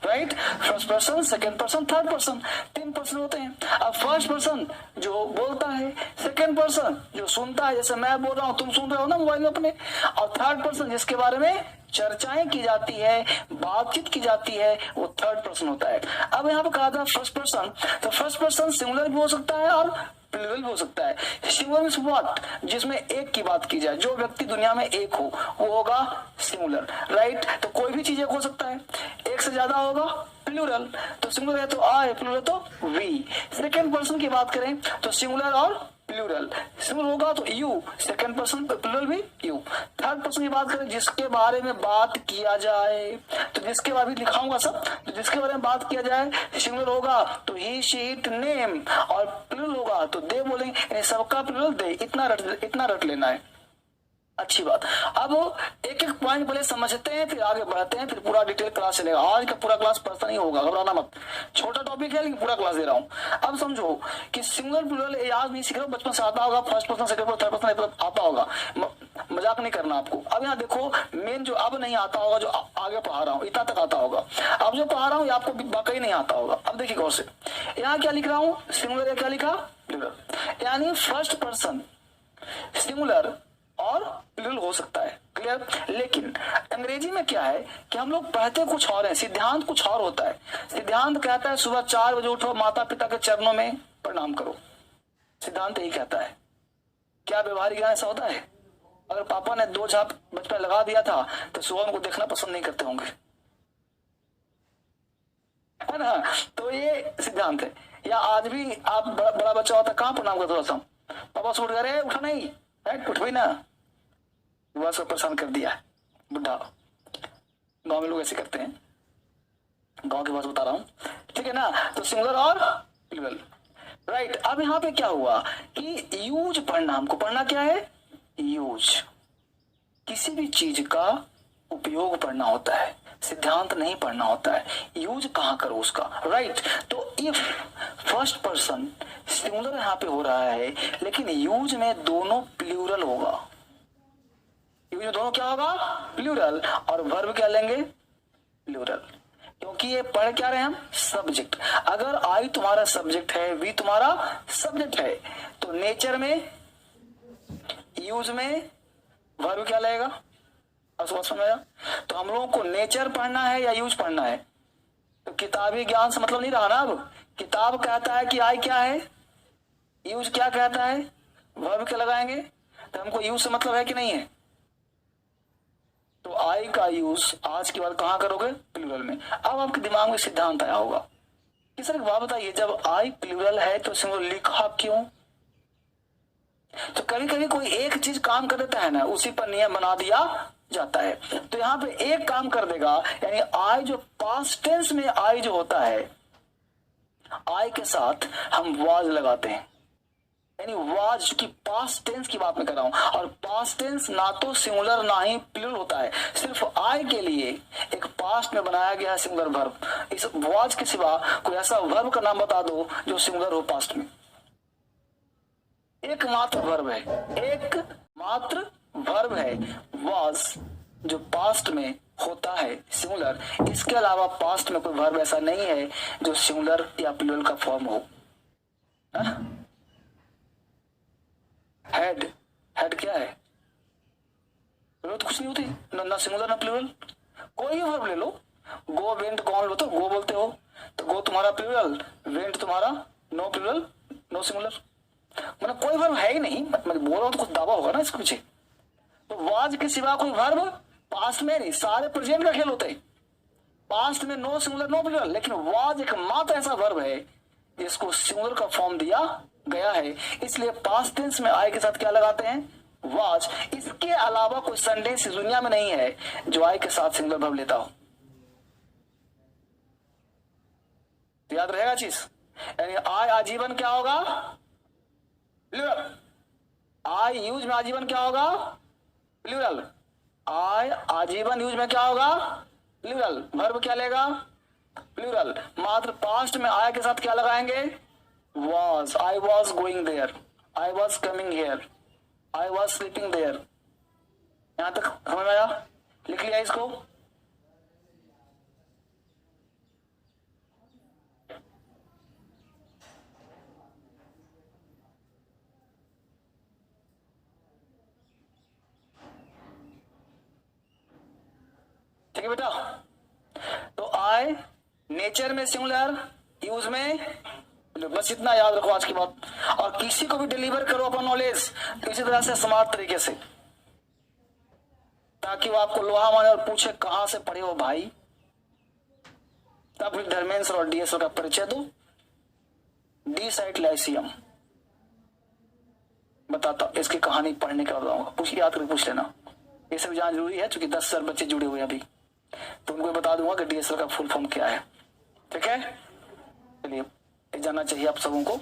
right. First person, second person, third person, 3 person होते हैं। अब फर्स्ट पर्सन जो बोलता है, सेकंड पर्सन जो सुनता है, जैसे मैं बोल रहा हूँ तुम सुन रहे हो ना मोबाइल में अपने, और थर्ड पर्सन जिसके बारे में चर्चाएं की जाती है, बातचीत की जाती है, वो थर्ड पर्सन होता है। अब यहाँ पे कहा था फर्स्ट पर्सन, तो फर्स्ट पर्सन सिंगुलर भी हो सकता है और प्लूरल भी हो सकता है। सिंगुलर मींस व्हाट, जिसमें एक की बात की जाए, जो व्यक्ति दुनिया में एक हो वो होगा सिंगुलर, राइट। तो कोई भी चीज एक हो सकता है, एक से ज्यादा होगा प्लूरल। तो सिंगुलर है तो आई, प्लूरल तो वी। सेकेंड पर्सन की बात करें तो सिंगुलर और प्लूरल, सिंगुलर होगा तो यू, सेकंड पर्सन प्लूरल भी यू। थर्ड पर्सन की बात करें जिसके बारे में बात किया जाए, तो जिसके बारे में लिखाऊंगा सब, तो जिसके बारे में बात किया जाए सिंगुलर होगा तो ही शी इट नेम, और प्लूरल होगा तो दे बोलेंगे, सबका प्लूरल दे। इतना रट लेना है, अच्छी बात। अब एक एक पॉइंट पहले समझते हैं फिर आगे बढ़ते हैं, फिर पूरा डिटेल क्लास चलेगा। आज का पूरा क्लास पढ़ता नहीं होगा, घबराना मत, छोटा टॉपिक है लेकिन पूरा क्लास दे रहा हूँ। अब समझो कि सिंगुलर प्लूरल याद नहीं सीख रहे हो, बचपन से आता होगा, first person second person third person आता होगा, मजाक नहीं करना आपको। अब यहाँ देखो मेन जो अब नहीं आता होगा, जो आगे पढ़ा रहा हूँ इतना तक आता होगा, अब जो पढ़ा रहा हूँ आपको वाकई नहीं आता होगा। अब देखिए गौर से, यहाँ क्या लिख रहा हूँ सिंगुलर या क्या लिखा प्लूरल, यानी फर्स्ट पर्सन सिंगुलर और प्लूरल हो सकता है, क्लियर। लेकिन अंग्रेजी में क्या है कि हम लोग पढ़ते कुछ और है, सिद्धांत कुछ और होता है। सिद्धांत कहता है सुबह 4 बजे उठो, माता पिता के चरणों में प्रणाम करो, सिद्धांत यही कहता है। क्या व्यवहारिक ज्ञान ऐसा होता है? अगर पापा ने 2 झाप बचपन लगा दिया था तो सुबह उनको देखना पसंद नहीं करते होंगे, है ना। तो ये सिद्धांत है। या आज भी आप बड़ा बच्चा होता कहाँ प्रणाम करते हो, पापा से उठ गए, उठा नहीं, उठ भी ना, बस परेशान कर दिया बुढ़ा। गांव में लोग ऐसे करते हैं, गांव की बात बता रहा हूँ, ठीक है ना। तो सिंगुलर और प्लूरल, राइट। अब यहाँ पे क्या हुआ कि यूज पढ़ना, हमको पढ़ना क्या है, यूज। किसी भी चीज का उपयोग पढ़ना होता है, सिद्धांत नहीं पढ़ना होता है, यूज कहाँ करो उसका, राइट। तो इफ फर्स्ट पर्सन सिंगुलर यहाँ पे हो रहा है लेकिन यूज में दोनों प्लूरल होगा, यूज में दोनों क्या होगा प्लूरल, और वर्ब क्या लेंगे प्लूरल, क्योंकि ये पढ़ क्या रहे हम सब्जेक्ट। अगर आई तुम्हारा सब्जेक्ट है, वी तुम्हारा सब्जेक्ट है, तो नेचर में यूज में वर्ब क्या लगेगा, अब समझ में आया। तो हम लोगों को नेचर पढ़ना है या यूज पढ़ना है, तो किताबी ज्ञान से मतलब नहीं रहा ना। अब किताब कहता है कि आई क्या है, यूज क्या कहता है, वर्ब क्या लगाएंगे, तो हमको यूज से मतलब है कि नहीं है। तो आई का यूज आज के बाद कहां करोगे प्लूरल में। अब आपके दिमाग में सिद्धांत आया होगा कि सर एक बात बताइए, जब आई प्लूरल है तो सिंगुलर लिखा क्यों। तो कभी कभी कोई एक चीज काम कर देता है ना, उसी पर नियम बना दिया जाता है। तो यहाँ पे एक काम कर देगा, यानी आई जो पास्ट टेंस में आई जो होता है, आई के साथ हम वाज लगाते हैं, यानी वाज की पास्ट टेंस की बात मैं कर रहा हूं, और पास्ट टेंस ना तो सिंगुलर ना ही प्लूरल होता है, सिर्फ आई के लिए एक पास्ट में बनाया गया है सिंगुलर वर्ब। इस वाज के सिवा कोई ऐसा वर्ब का नाम बता दो जो सिंगुलर हो पास्ट में। एकमात्र वर्ब है, एक मात्र वर्ब है वाज, जो पास्ट में होता है सिंगुलर। इसके अलावा पास्ट में कोई वर्ब ऐसा नहीं है जो सिंगुलर या प्लूरल का फॉर्म हो। हेड, हेड क्या है, प्लूरल तो कुछ नहीं होती, ना सिंगुलर ना प्लूरल। कोई भी वर्ब ले लो, गो वेंट गॉन लो तो गो बोलते हो, तो गो तुम्हारा प्लूरल, वेंट तुम्हारा नो प्लूरल नो सिंगुलर, मतलब कोई वर्ब है ही नहीं। मैं बोल रहा हूं तो कुछ दावा होगा ना इसके पीछे। तो वाज के सिवा कोई वर्ब पास्ट में नहीं, सारे प्रेजेंट का खेल होते हैं। पास्ट में नो सिंगुलर नो प्लूरल, लेकिन वाज एक मात्र ऐसा वर्ब है जिसको सिंगुलर का फॉर्म दिया गया है, इसलिए पास्ट टेंस में आई के साथ क्या लगाते हैं वाज। इसके अलावा कोई सेंटेंस इस दुनिया में नहीं है जो आई के साथ सिंगुलर वर्ब लेता हो। तो याद रहेगा चीज, यानी आई आजीवन क्या होगा प्लूरल, आई यूज में आजीवन क्या होगा प्लूरल, आई आजीवन यूज में क्या होगा प्लूरल, वर्ब क्या लेगा प्लूरल। मात्र पास्ट में आई के साथ क्या लगाएंगे was, I was going there, I was coming here, I was sleeping there। यहां तक समझ में आया, लिख लिया इसको। ठीक है बेटा। तो आई नेचर में सिंगुलर, यूज में, बस इतना याद रखो आज की बात। और किसी को भी डिलीवर करो अपना नॉलेज तो इसी तरह से स्मार्ट तरीके से, ताकि वो आपको लोहा माने और पूछे कहां से पढ़े हो भाई। तब धर्मेंद्र और डीएसएल का परिचय दो। डी साइट लाइसियम बताता, इसकी कहानी पढ़ने का बताऊंगा, पूछ याद करके पूछ लेना। ये सब जान जरूरी है क्योंकि 10,000 बच्चे जुड़े हुए हैं अभी, तो उनको बता दूंगा कि डीएसएल का फुल फॉर्म क्या है। ठीक है, चलिए जानना चाहिए आप सबों को।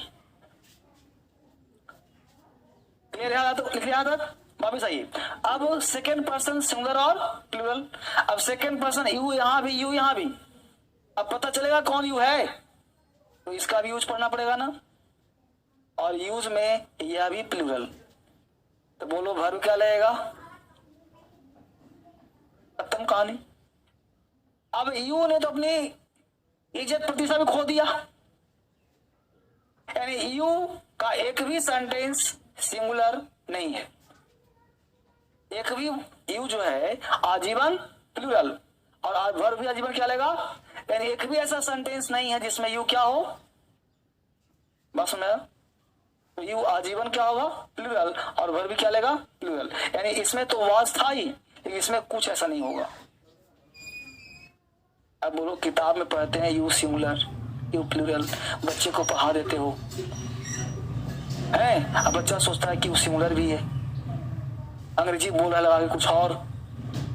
क्लियर है? तो लिख लिया था वापिस आइए। अब सेकेंड पर्सन सिंगुलर और प्लूरल। अब सेकेंड पर्सन यू यहां भी, यू यहां भी। अब पता चलेगा कौन यू है, तो इसका भी यूज पढ़ना पड़ेगा ना। और यूज में यह भी प्लूरल, तो बोलो वर्ब क्या लगेगा? खत्म कहानी। अब यू ने तो अपनी इज्जत प्रतिष्ठा भी खो दिया, यानी यू का एक भी सेंटेंस सिंगुलर नहीं है। एक भी यू जो है आजीवन प्लूरल, और वर्ब भी आजीवन क्या लेगा, यानी एक भी ऐसा सेंटेंस नहीं है जिसमें यू क्या हो, बस में तो यू आजीवन क्या होगा, प्लूरल, और वर्ब भी क्या लेगा, प्लूरल। यानी इसमें तो वाज था ही, लेकिन इसमें कुछ ऐसा नहीं होगा। अब बोलो किताब में पढ़ते हैं यू सिंगुलर यू प्लूरल, बच्चे को पढ़ा देते हो है, अब बच्चा सोचता है कि यू सिंगुलर भी है, अंग्रेजी बोल रहा है लगा के कुछ और,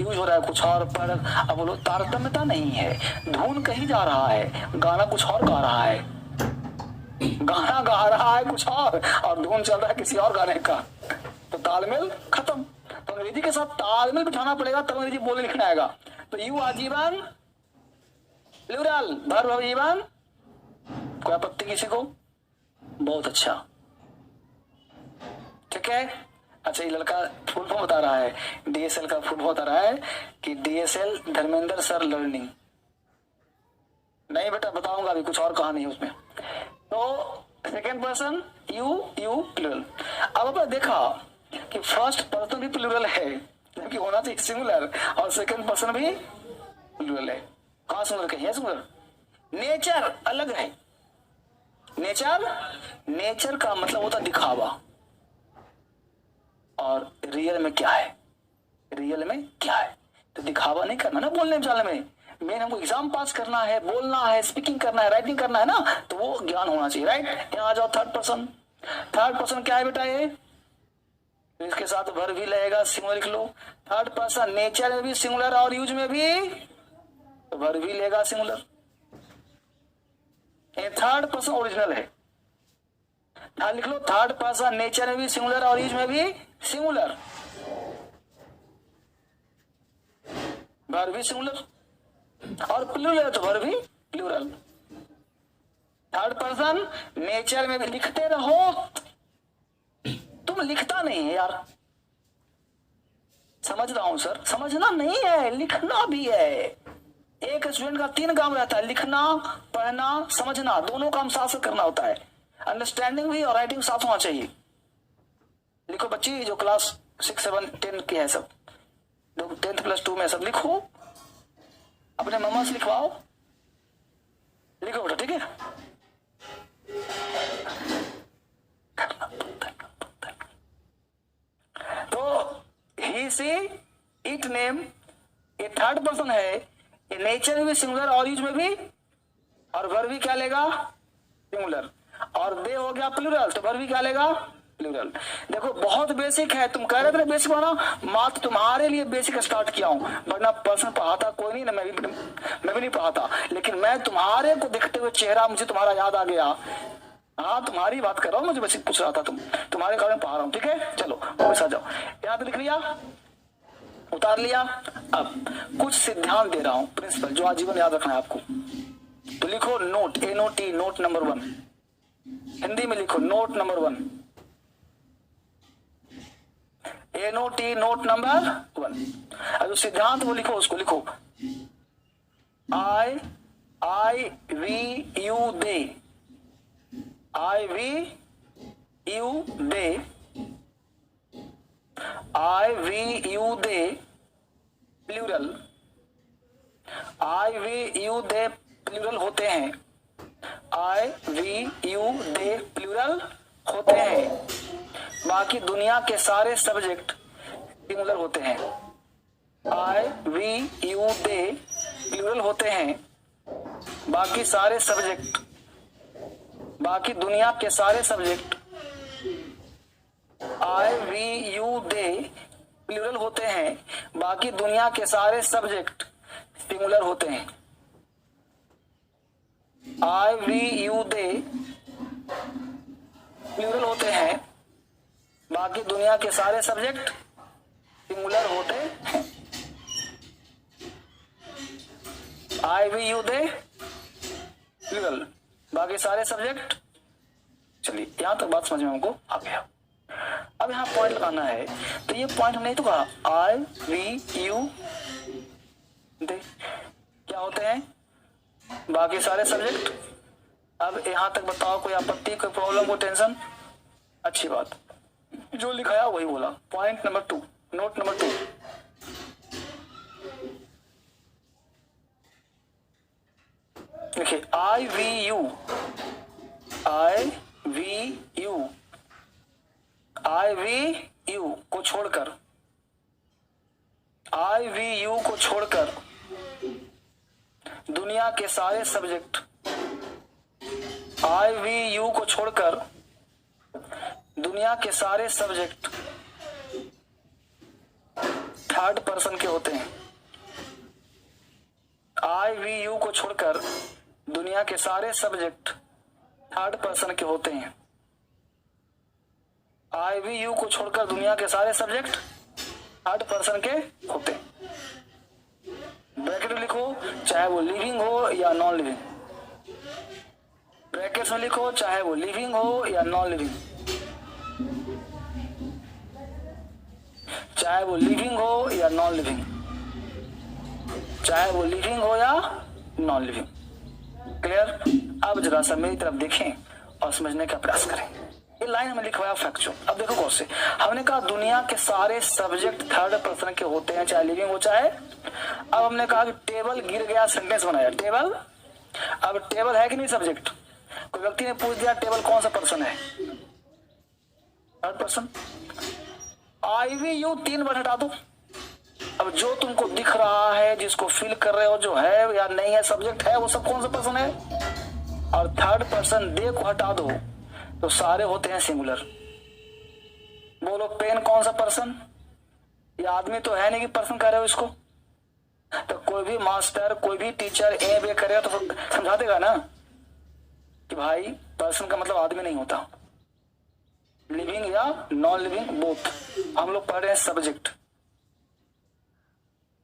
यूज हो रहा है कुछ और, पर अब बोलो तारतम्यता नहीं है, धुन कहीं जा रहा है, गाना कुछ और गा रहा है, गाना गा रहा है कुछ और धुन चल रहा है किसी और गाने का, तो तालमेल खत्म। तो अंग्रेजी के साथ तालमेल बिठाना पड़ेगा तब अंग्रेजी बोलने लिखना आएगा। तो यू आजीवन प्लूरल, वर्ब आजीवन, कोई आपत्ति किसी को? बहुत अच्छा, ठीक है। अच्छा, ये लड़का फुल फॉर्म बता रहा है, डीएसएल का फुल फॉर्म बता रहा है कि डीएसएल धर्मेंद्र सर लर्निंग। नहीं बेटा बताऊंगा अभी, कुछ और कहानी है उसमें। तो second person you you plural. अब आपने देखा कि फर्स्ट पर्सन भी प्लूरल है, जबकि होना चाहिए सिंगुलर, और सेकेंड पर्सन भी प्लूरल है। कहां सिंगुलर कहीं है? सिंगुलर। नेचर अलग है। नेचर का मतलब होता दिखावा, और रियल में क्या है, रियल में क्या है, तो दिखावा नहीं करना ना बोलने चालने में। मेन हमको एग्जाम पास करना है, बोलना है, स्पीकिंग करना है, राइटिंग करना है ना, तो वो ज्ञान होना चाहिए, राइट। यहाँ आ जाओ थर्ड पर्सन। थर्ड पर्सन क्या है बेटा? ये इसके साथ वर्ब भी लगेगा, सिंगुलर लिख लो। थर्ड पर्सन नेचर में भी सिंगुलर और यूज में भी वर्ब भी लेगा सिंगुलर। थर्ड पर्सन ओरिजिनल है। लिख लो थर्ड पर्सन नेचर में भी सिंगुलर और यूज में भी सिंगुलर, वर्ब भी सिंगुलर, और प्लूरल तो वर्ब भी प्लूरल। थर्ड पर्सन नेचर में भी लिखते रहो, तुम लिखता नहीं है यार, समझ रहा हूं सर, समझना नहीं है, लिखना भी है। एक स्टूडेंट का 3 काम रहता है, लिखना, पढ़ना, समझना, दोनों काम साथ साथ करना होता है। अंडरस्टैंडिंग भी और राइटिंग साथ होना चाहिए। लिखो बच्ची जो क्लास 6, 7, 10 की है, सब 10th + 2 में सब लिखो, अपने मम्मा से लिखवाओ, लिखो बेटा, ठीक है। तो ही सी इट नेम, ये थर्ड पर्सन है, ये नेचर में भी सिंगुलर और यूज में भी, और वर्ब भी क्या लेगा, सिंगुलर, और दे हो गया प्लूरल, तो वर्ब भी क्या लेगा, प्लूरल। देखो बहुत बेसिक है, तुम कह रहे थे बेसिक बना, मात्र तुम्हारे लिए बेसिक स्टार्ट किया हूं, वरना पर्सन पढ़ाता कोई नहीं ना, मैं भी नहीं पढ़ाता, लेकिन मैं तुम्हारे को देखते हुए चेहरा मुझे तुम्हारा याद आ गया। हाँ तुम्हारी बात कर रहा हूँ, मुझे बेसिक पूछ रहा था, तुम्हारे कारण पढ़ा रहा हूँ, ठीक है। चलो वापस आ जाओ, यहाँ पे लिख लिया, उतार लिया। अब कुछ सिद्धांत दे रहा हूं, प्रिंसिपल, जो आजीवन याद रखना है आपको। तो लिखो note, NOT, note number 1, Hindi में लिखो note number 1, NOT, note number 1। अब सिद्धांत वो लिखो, उसको लिखो I we you they, I we you they, I we you they, plural, I we you they plural होते हैं, I we you they plural होते हैं, बाकी दुनिया के सारे सब्जेक्ट सिंगुलर होते हैं। I we you they plural होते हैं, बाकी सारे सब्जेक्ट, बाकी दुनिया के सारे subject I we you they plural होते हैं, बाकी दुनिया के सारे सब्जेक्ट सिंगुलर होते हैं। I we you they plural होते हैं, बाकी दुनिया के सारे सब्जेक्ट सिंगुलर होते हैं। I we you they plural, बाकी सारे सब्जेक्ट। चलिए यहां तक बात समझ में हमको आ गया। अब यहाँ पॉइंट लगाना है, तो ये पॉइंट हमने तो कहा आई वी यू दे क्या होते हैं, बाकी सारे सब्जेक्ट। अब यहां तक बताओ कोई आपत्ति, कोई प्रॉब्लम, कोई टेंशन? अच्छी बात, जो लिखाया वही बोला। पॉइंट नंबर 2, नोट नंबर 2, देखिए I we U, I we U, I we U को छोड़कर, आई वी यू को छोड़कर दुनिया के सारे सब्जेक्ट, आई वी यू को छोड़कर दुनिया के सारे सब्जेक्ट थर्ड पर्सन के होते हैं। आई वी यू को छोड़कर दुनिया के सारे सब्जेक्ट थर्ड पर्सन के होते हैं। आई वी यू को छोड़कर दुनिया के सारे सब्जेक्ट थर्ड पर्सन के होते हैं। ब्रैकेट में लिखो, चाहे वो लिविंग हो या नॉन लिविंग। ब्रैकेट्स में लिखो, चाहे वो लिविंग हो या नॉन लिविंग, चाहे वो लिविंग हो या नॉन लिविंग, चाहे वो लिविंग हो या नॉन लिविंग। क्लियर? अब जरा सा मेरी तरफ देखें और समझने का प्रयास करें। ये लाइन हमें लिखवाया फैक्चुअल। अब देखो गौर से, हमने कहा दुनिया के सारे सब्जेक्ट थर्ड पर्सन के होते हैं, चाहे लिविंग हो चाहे। अब हमने कहा कि टेबल गिर गया, सेंटेंस बनाया टेबल। अब टेबल है कि नहीं सब्जेक्ट? कोई व्यक्ति ने पूछ दिया टेबल कौन सा पर्सन है? Third person. I we you 3 word हटा दो। अब जो तुमको दिख रहा है, जिसको फील कर रहे हो, जो है या नहीं है, सब्जेक्ट है, वो सब कौन सा पर्सन है? और थर्ड पर्सन दे को हटा दो तो सारे होते हैं सिंगुलर। बोलो पेन कौन सा पर्सन? ये आदमी तो है नहीं कि पर्सन कह रहे हो इसको। तो कोई भी मास्टर, कोई भी टीचर ए बे करे तो समझा देगा ना कि भाई पर्सन का मतलब आदमी नहीं होता, लिविंग या नॉन लिविंग बोथ। हम लोग पढ़ रहे हैं सब्जेक्ट,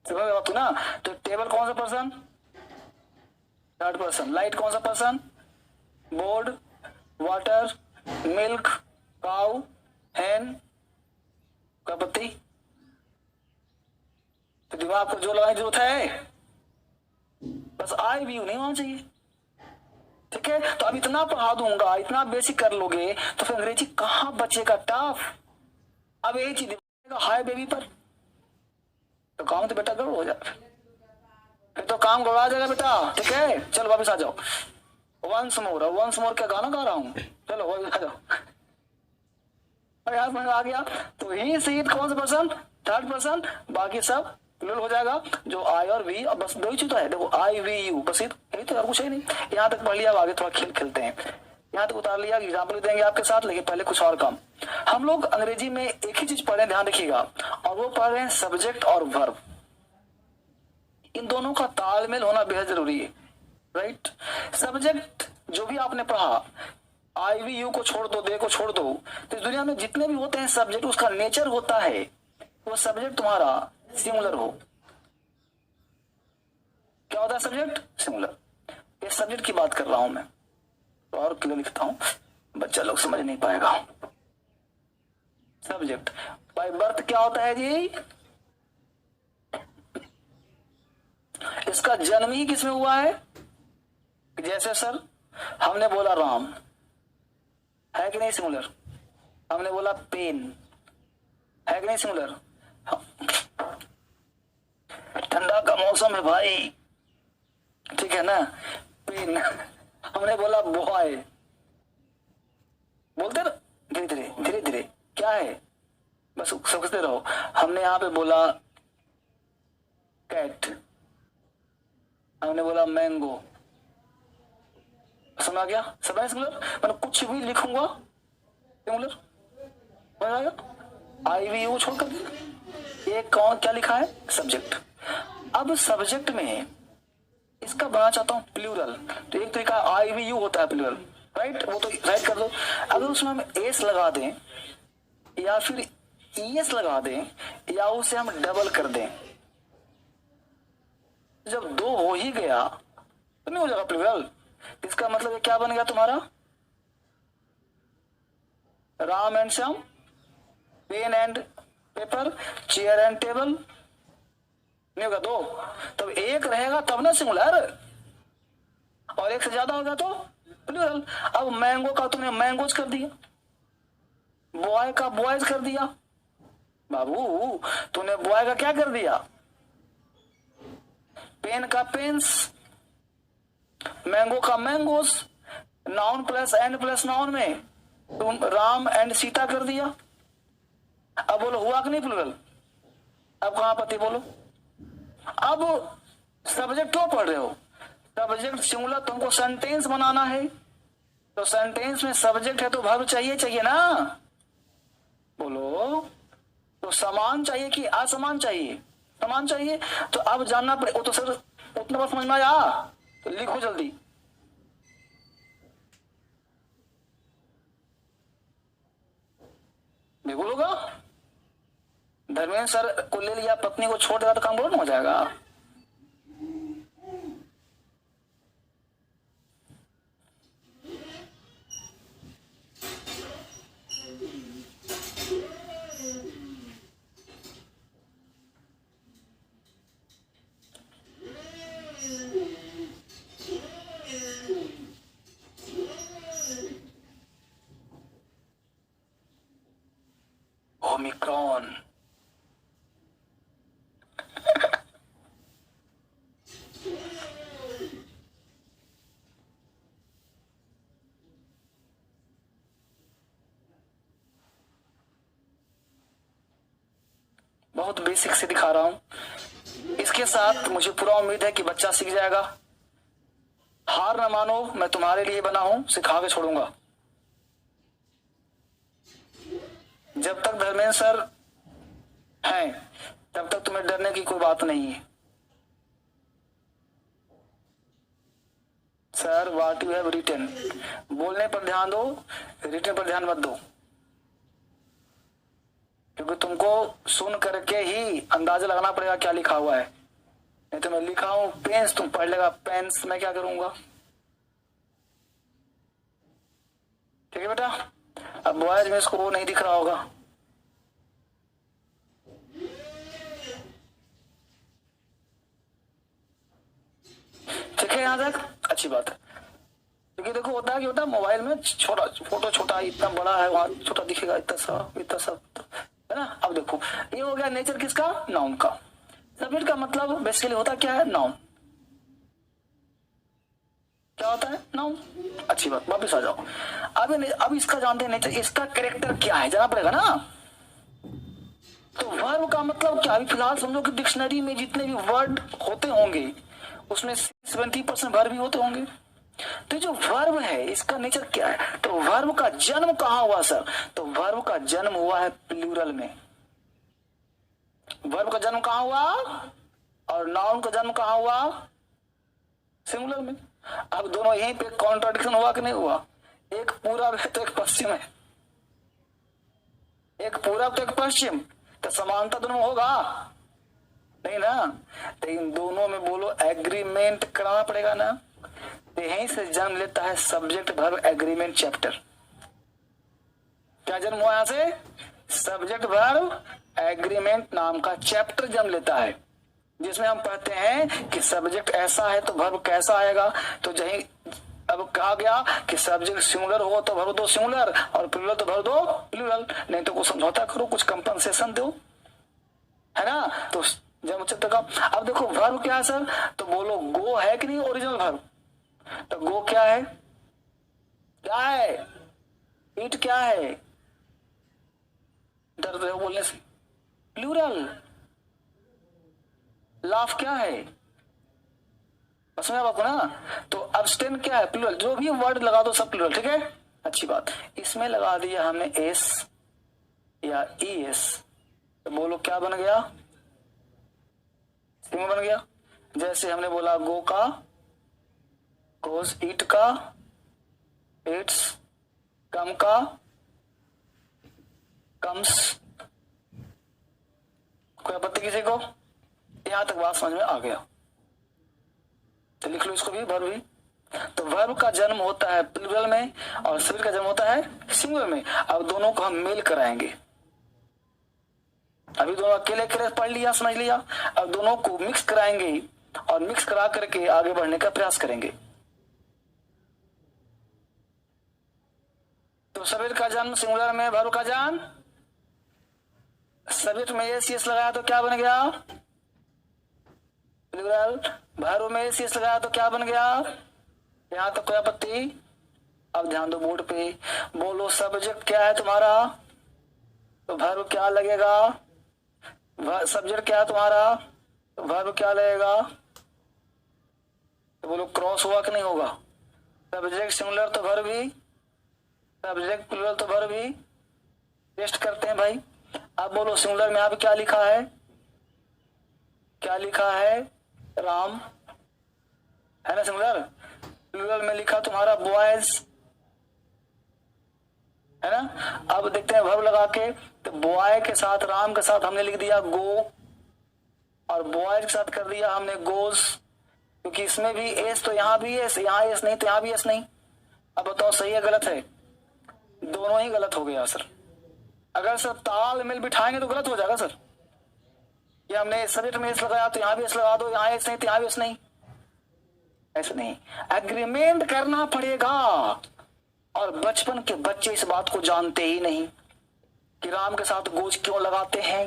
समझ बात ना? तो टेबल कौन सा पर्सन? Third person. लाइट कौन सा person? Board, water, milk, cow, hen, पत्ती। तो दिमाग को जो लगाने की जरूरत है, बस आई वी यू नहीं होना चाहिए। ठीक है, तो अब इतना पढ़ा दूंगा, इतना बेसिक कर लोगे तो फिर अंग्रेजी कहां बचेगा टफ। अब यही चीज हाय बेबी पर तो काम तो बेटा करो हो जाए, फिर तो काम गवा जाएगा बेटा। ठीक है, चलो वापस आ जाओ। वंस मोर, वंस मोर क्या गाना गा रहा हूं? चलो वापस आ जाओ। यार समझ आ गया? तो ही सी इट कौन सा पर्सन? Third person. बाकी सब प्लूरल हो जाएगा, जो आई और वी। अब बस 2 ही चीज तो है, देखो आई वी यू, बस यही तो, और कुछ है नहीं। यहाँ तक पढ़ लिया, अब आगे थोड़ा खेल खेलते हैं। यहाँ तक उतार लिया, एग्जाम्पल देंगे आपके साथ, लेकिन पहले कुछ और काम। हम लोग अंग्रेजी में एक ही चीज पढ़े, ध्यान रखिएगा, और वो पढ़ रहे हैं सब्जेक्ट और वर्ब। इन दोनों का तालमेल होना बेहद जरूरी है, राइट? सब्जेक्ट जो भी आपने पढ़ा, आई वी यू को छोड़ दो, दे को छोड़ दो, तो इस दुनिया में जितने भी होते हैं सब्जेक्ट, उसका नेचर होता है वो सब्जेक्ट तुम्हारा सिंगुलर हो। क्या होता है सब्जेक्ट? सिंगुलर। ये सब्जेक्ट की बात कर रहा हूं मैं, तो और क्लियर लिखता हूं, बच्चा लोग समझ नहीं पाएगा। सब्जेक्ट बाय बर्थ क्या होता है जी? इसका जन्म ही किसमें हुआ है? जैसे सर हमने बोला राम, है कि नहीं सिंगुलर? हमने बोला पेन, है कि नहीं सिंगुलर? ठंडा का मौसम है भाई, ठीक है ना। पेन हमने बोला बॉय, बोलते ना धीरे धीरे धीरे धीरे, क्या है बस समझते रहो। हमने यहाँ पे बोला कैट, हमने बोला मैंगो, समझ गया। सब है सिंगुलर, मतलब कुछ भी लिखूंगा सिंगुलर हो जाएगा। आई वी यू छोड़कर एक कौन क्या लिखा है सब्जेक्ट। अब सब्जेक्ट में इसका बनाना चाहता हूँ प्लूरल, तो एक तरीका आई वी यू होता है प्लूरल, राइट, वो तो राइट कर दो। अगर उसमें हम एस लगा दें या फिर ईएस लगा दें या उसे हम डबल कर दें, जब दो हो ही गया तो नहीं हो जाएगा प्लूरल। इसका मतलब ये क्या बन गया तुम्हारा, Ram and Shyam, pen and paper, chair and table, नहीं होगा दो, तब एक रहेगा तब ना सिंगुलर, और एक से ज्यादा होगा तो प्लूरल। अब मैंगो का तुमने मैंगोज कर दिया, बॉय का बॉयज कर दिया, बाबू तूने बॉय का क्या कर दिया, पेन का पेन्स, मैंगो का mangoes, noun plus and plus noun में तुम राम एंड सीता कर दिया। अब बोलो हुआ कि नहीं प्लूरल। अब कहां पति बोलो। अब सब्जेक्ट क्यों पढ़ रहे हो, सब्जेक्ट सिंगुलर तुमको सेंटेंस बनाना है, तो सेंटेंस में सब्जेक्ट है तो वर्ब चाहिए, चाहिए ना, बोलो। तो समान चाहिए कि असमान चाहिए, समान चाहिए। तो अब जानना पड़े, वो तो सर उतना बात समझ में आया, तो लिखो जल्दी। बिल्कुल होगा। धर्मेंद्र सर को ले लिया, पत्नी को छोड़ देगा तो काम बोलो हो जाएगा। ओमिक्रॉन बहुत बेसिक से दिखा रहा हूं, इसके साथ मुझे पूरा उम्मीद है कि बच्चा सीख जाएगा। हार न मानो, मैं तुम्हारे लिए बना हूं, सिखा के छोड़ूंगा। जब तक धर्मेंद्र सर हैं तब तक तुम्हें डरने की कोई बात नहीं है। Sir what you have written, बोलने पर ध्यान दो, रिटन पर ध्यान मत दो, क्योंकि तुमको सुन करके ही अंदाजा लगाना पड़ेगा क्या लिखा हुआ है। नहीं तो मैं लिखा हूं पेन्स, तुम पढ़ लेगा पेन्स, मैं क्या करूंगा। ठीक है बेटा। अब बॉयज में इसको वो नहीं दिख रहा होगा, ठीक है यहां तक अच्छी बात है। क्योंकि देखो होता है कि होता मोबाइल में छोटा फोटो छोटा, इतना बड़ा है वहां छोटा दिखेगा, इतना सा है ना। अब देखो ये हो गया नेचर किसका, नाउन का। सब्जेक्ट का मतलब बेसिकली होता क्या है, नाउन। क्या होता है, नाउन। अच्छी बात, वापिस आ जाओ। अब इसका जानते हैं नेचर, इसका कैरेक्टर क्या है जाना पड़ेगा ना। तो वर्ब का मतलब क्या, अभी फिलहाल समझो कि डिक्शनरी में जितने भी वर्ड होते होंगे उसमें 70% वर्ब भी होते होंगे। तो जो वर्ब है इसका नेचर क्या है, तो वर्ब का जन्म कहां हुआ सर, तो वर्ब का जन्म हुआ है प्लूरल में। वर्ब का जन्म कहां हुआ और नाउन का जन्म कहां हुआ, सिंगुलर में। अब दोनों यहीं पे कॉन्ट्राडिक्शन हुआ कि नहीं हुआ, एक पूरब है तो एक पश्चिम है, एक पूरब तो एक पश्चिम, तो समानता दोनों में होगा नहीं ना। तो इन दोनों में बोलो एग्रीमेंट कराना पड़ेगा ना। तो यहीं से जन्म लेता है सब्जेक्ट वर्ब एग्रीमेंट चैप्टर। क्या जन्म हुआ यहां से, सब्जेक्ट वर्ब एग्रीमेंट नाम का चैप्टर जन्म लेता है, जिसमें हम पढ़ते हैं कि सब्जेक्ट ऐसा है तो वर्ब कैसा आएगा। तो जहीं अब कहा गया कि सब्जेक्ट सिंगुलर हो तो वर्ब दो सिंगुलर, और प्लूरल तो वर्ब दो प्लूरल, नहीं तो कुछ समझौता करो, कुछ कंपनसेशन दो, है ना। तो जन्म उच्चत्व का। अब देखो वर्ब क्या है सर, तो बोलो गो है कि नहीं ओरिजिनल वर्ब, तो गो क्या है, क्या है, ईट क्या है, दर्द है बोलने से, प्लूरल। लाफ क्या है, समझ आपको ना, तो अब्सटेन क्या है, प्लूरल। जो भी वर्ड लगा दो सब प्लूरल, ठीक है, अच्छी बात। इसमें लगा दिया हमने एस या एस, तो बोलो क्या बन गया, सिंग बन गया। जैसे हमने बोला गो का गोस, ईट का इट्स, कम का कम्स। कोई आपत्ति किसी को, यहां तक बात समझ में आ गया, तो लिख लो इसको भी, वर्ब भी। तो वर्ब का जन्म होता है प्लूरल में और सब्जेक्ट का जन्म होता है सिंगुलर में। अब दोनों को हम मेल कराएंगे, अभी दोनों अकेले अकेले पढ़ लिया समझ लिया, अब दोनों को मिक्स कराएंगे और मिक्स करा करके आगे बढ़ने का प्रयास करेंगे। तो सब्जेक्ट का जन्म सिंगुलर में, वर्ब का जन्म सब्जेक्ट में एस एस लगाया तो क्या बन गया, प्लूरल। वर्ब में एस एस लगाया तो क्या बन गया, यहां तक कोई आपत्ति। अब ध्यान दो बोर्ड पे, बोलो सब्जेक्ट क्या है तुम्हारा, तो वर्ब क्या लगेगा, सब्जेक्ट क्या है तुम्हारा, तो वर्ब क्या लगेगा, तो बोलो क्रॉस हुआ कि नहीं होगा, सब्जेक्ट सिंगुलर तो वर्ब भी, सब्जेक्ट प्लूरल तो वर्ब भी। टेस्ट करते हैं भाई। अब बोलो सिंगुलर में यहाँ क्या लिखा है, क्या लिखा है, राम है ना सिंगुलर। प्लूरल में लिखा तुम्हारा बॉयज है ना। अब देखते हैं वर्ब लगा के, तो बॉय के साथ राम के साथ हमने लिख दिया गो, और बॉयज के साथ कर दिया हमने गोज, क्योंकि इसमें भी एस, तो यहाँ भी एस, यहाँ एस नहीं तो यहाँ भी एस नहीं। अब बताओ सही है गलत है, दोनों ही गलत हो गया सर। अगर सर तालमेल बिठाएंगे तो गलत हो जाएगा सर, ये हमने सब्जेक्ट में एस लगाया तो यहाँ भी एस लगा दो, यहाँ एस नहीं तो यहाँ भी एस नहीं, ऐसे नहीं, एग्रीमेंट करना पड़ेगा। और बचपन के बच्चे इस बात को जानते ही नहीं कि राम के साथ गोज क्यों लगाते हैं।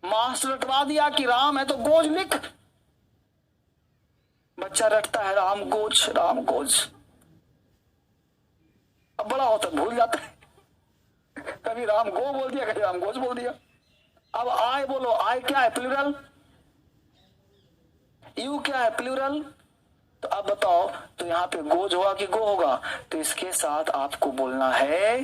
मास्टर रटवा दिया कि राम है तो गोज लिख, बच्चा रटता है राम गोज राम गोज, अब बड़ा होता भूल जाता है, कभी राम गो बोल दिया कभी राम गोज बोल दिया। अब आय बोलो, आय क्या है, प्लूरल। यू क्या है, प्लूरल। तो अब बताओ, तो यहाँ पे गोज होगा कि गो होगा, तो इसके साथ आपको बोलना है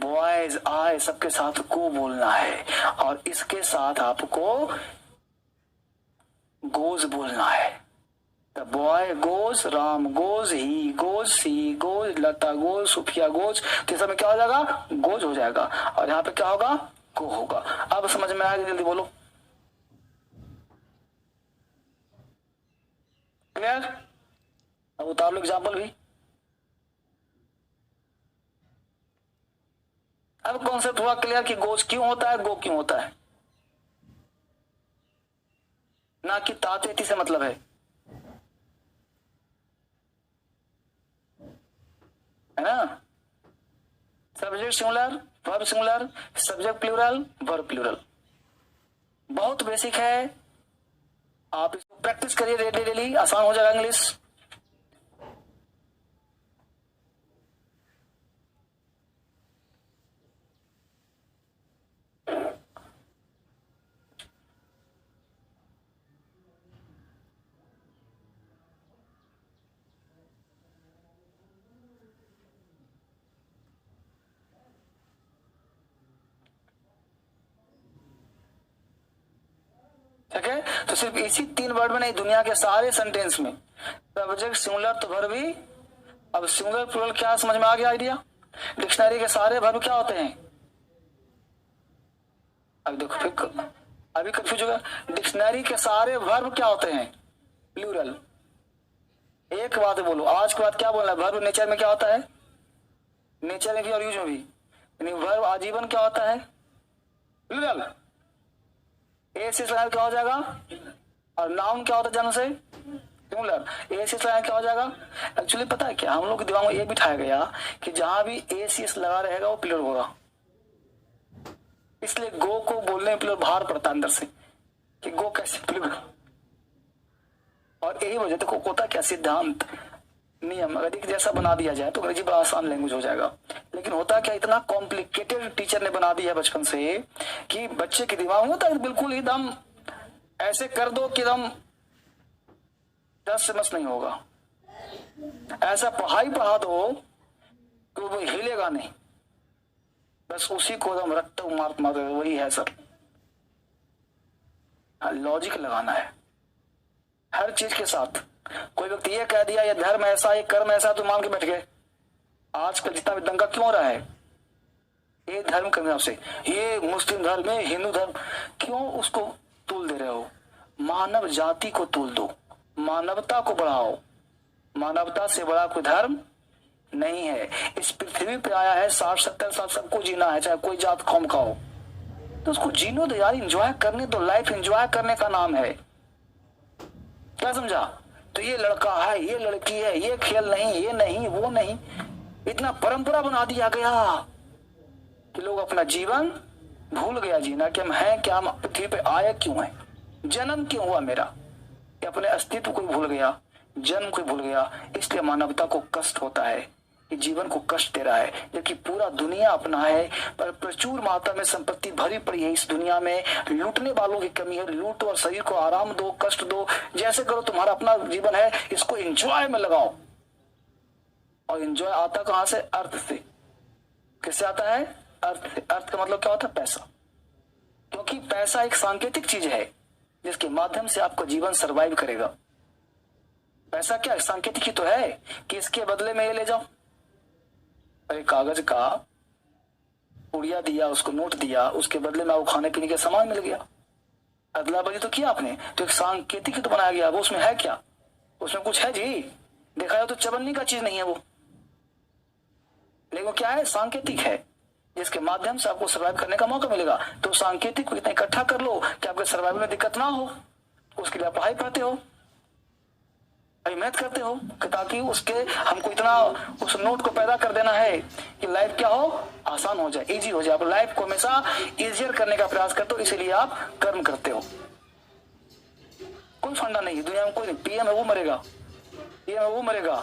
बॉयज, आय सबके साथ गो बोलना है, और इसके साथ आपको गोज बोलना है। The boy goes, Ram goes, he goes, she goes, Lata goes, Sufia goes, तो समय क्या हो जाएगा, गोज हो जाएगा, और यहाँ पे क्या होगा, गो होगा। अब समझ में आएगा, जल्दी बोलो, क्लियर। अब उतार लो एग्जाम्पल भी। अब कॉन्सेप्ट हुआ क्लियर कि गोज क्यों होता है, गो क्यों होता है, ना कि तातेती से मतलब है ना। Subject singular, verb singular, subject plural, verb plural, बहुत बेसिक है। आप इसको प्रैक्टिस करिए डेली डेली, आसान हो जाएगा इंग्लिश। ठीक है, तो सिर्फ इसी 3 वर्ड में नहीं, दुनिया के सारे सेंटेंस में सब्जेक्ट सिंगुलर तो वर्ब भी। अब सिंगुलर प्लूरल क्या समझ में आ गया आइडिया। डिक्शनरी के सारे वर्ब क्या होते हैं, अब देखो फिर अभी कंफ्यूज होगा। डिक्शनरी के सारे वर्ब क्या होते हैं, प्लूरल। एक बात बोलो, आज के बाद क्या बोलना है, वर्ब नेचर में क्या होता है, नेचर में भी और यूज में भी, यानी वर्ब आजीवन क्या होता है, प्लूरल। ए से क्या हो जाएगा, और नाउन क्या होता है जन्म से, सिंगुलर। ए सी एस लगाया क्या हो जाएगा। एक्चुअली पता है क्या, हम लोग के दिमाग में ये बिठाया गया कि जहां भी ए सी एस लगा रहेगा वो प्लूरल होगा, इसलिए गो को बोलने में प्लूरल भार पड़ता है अंदर से कि गो कैसे प्लग। और यही वजह देखो होता क्या, सिद्धांत नियम अगर एक जैसा बना दिया जाए तो अंग्रेजी बड़ा आसान लैंग्वेज हो जाएगा। लेकिन होता क्या, इतना कॉम्प्लिकेटेड टीचर ने बना दिया बचपन से कि बच्चे के दिमाग में होता है बिल्कुल एकदम ऐसे कर दो कि एकदम 10 से मस नहीं होगा, ऐसा पढ़ाई पढ़ा दो कि वो हिलेगा नहीं, बस उसी को एकदम रट्टा मार मार, वही है सर। लॉजिक लगाना है हर चीज के साथ। कोई व्यक्ति ये कह दिया ये धर्म ऐसा ये कर्म ऐसा तो मान के बैठ गए। आजकल जितना भी दंगा क्यों हो रहा है, ये धर्म के नाम से, ये मुस्लिम धर्म है हिंदू धर्म, क्यों उसको तूल दे रहे हो? मानव जाति को तूल दो, मानवता को बढ़ाओ। मानवता से बड़ा कोई धर्म नहीं है। इस पृथ्वी पे आया है 60-70 साल सबको जीना है, चाहे कोई जात कौम का हो, तो उसको जीनो दो यार, एंजॉय करने दो। लाइफ एंजॉय करने का नाम है, क्या समझा? तो ये लड़का है ये लड़की है, ये खेल नहीं ये नहीं वो नहीं, इतना परंपरा बना दिया गया कि लोग अपना जीवन भूल गया जीना, कि हम हैं क्या, हम पृथ्वी पे आए क्यों हैं, जन्म क्यों हुआ मेरा, कि अपने अस्तित्व को भूल गया, जन्म को भूल गया। इसलिए मानवता को कष्ट होता है, ये जीवन को कष्ट दे रहा है। जबकि पूरा दुनिया अपना है, पर प्रचुर मात्रा में संपत्ति भरी पड़ी है इस दुनिया में। लूटने वालों की कमी है, लूटो और शरीर को आराम दो, कष्ट दो, जैसे करो। तुम्हारा अपना जीवन है, इसको एंजॉय में लगाओ। और एंजॉय आता कहां से? अर्थ से। किससे आता है? अर्थ से। अर्थ का मतलब क्या होता है? पैसा। क्योंकि पैसा एक सांकेतिक चीज है जिसके माध्यम से आपका जीवन सरवाइव करेगा। पैसा क्या सांकेतिक ही तो है कि इसके बदले में ये ले जाओ। अरे कागज का पुड़िया दिया, उसको नोट दिया, उसके बदले में आपको खाने पीने का सामान मिल गया। अदला बदली तो किया आपने, तो एक सांकेतिक तो बनाया गया। वो उसमें है क्या? उसमें कुछ है जी, देखा जाए तो चवन्नी का चीज नहीं है वो, लेकिन वो क्या है? सांकेतिक है, जिसके माध्यम से आपको सर्वाइव करने का मौका मिलेगा। तो सांकेतिक को इतना इकट्ठा कर लो कि आपके सर्वाइवल में दिक्कत ना हो। उसके लिए आप पढ़ाई पढ़ते हो, मेहनत करते हो, ताकि उसके हमको इतना उस नोट को पैदा कर देना है कि लाइफ क्या हो, आसान हो जाए, इजी हो जाए। आप लाइफ को हमेशा इजियर करने का प्रयास करते हो, इसीलिए आप कर्म करते हो। कोई फंडा नहीं है दुनिया में, कोई नहीं। पीएम है वो मरेगा, पीएम है वो मरेगा,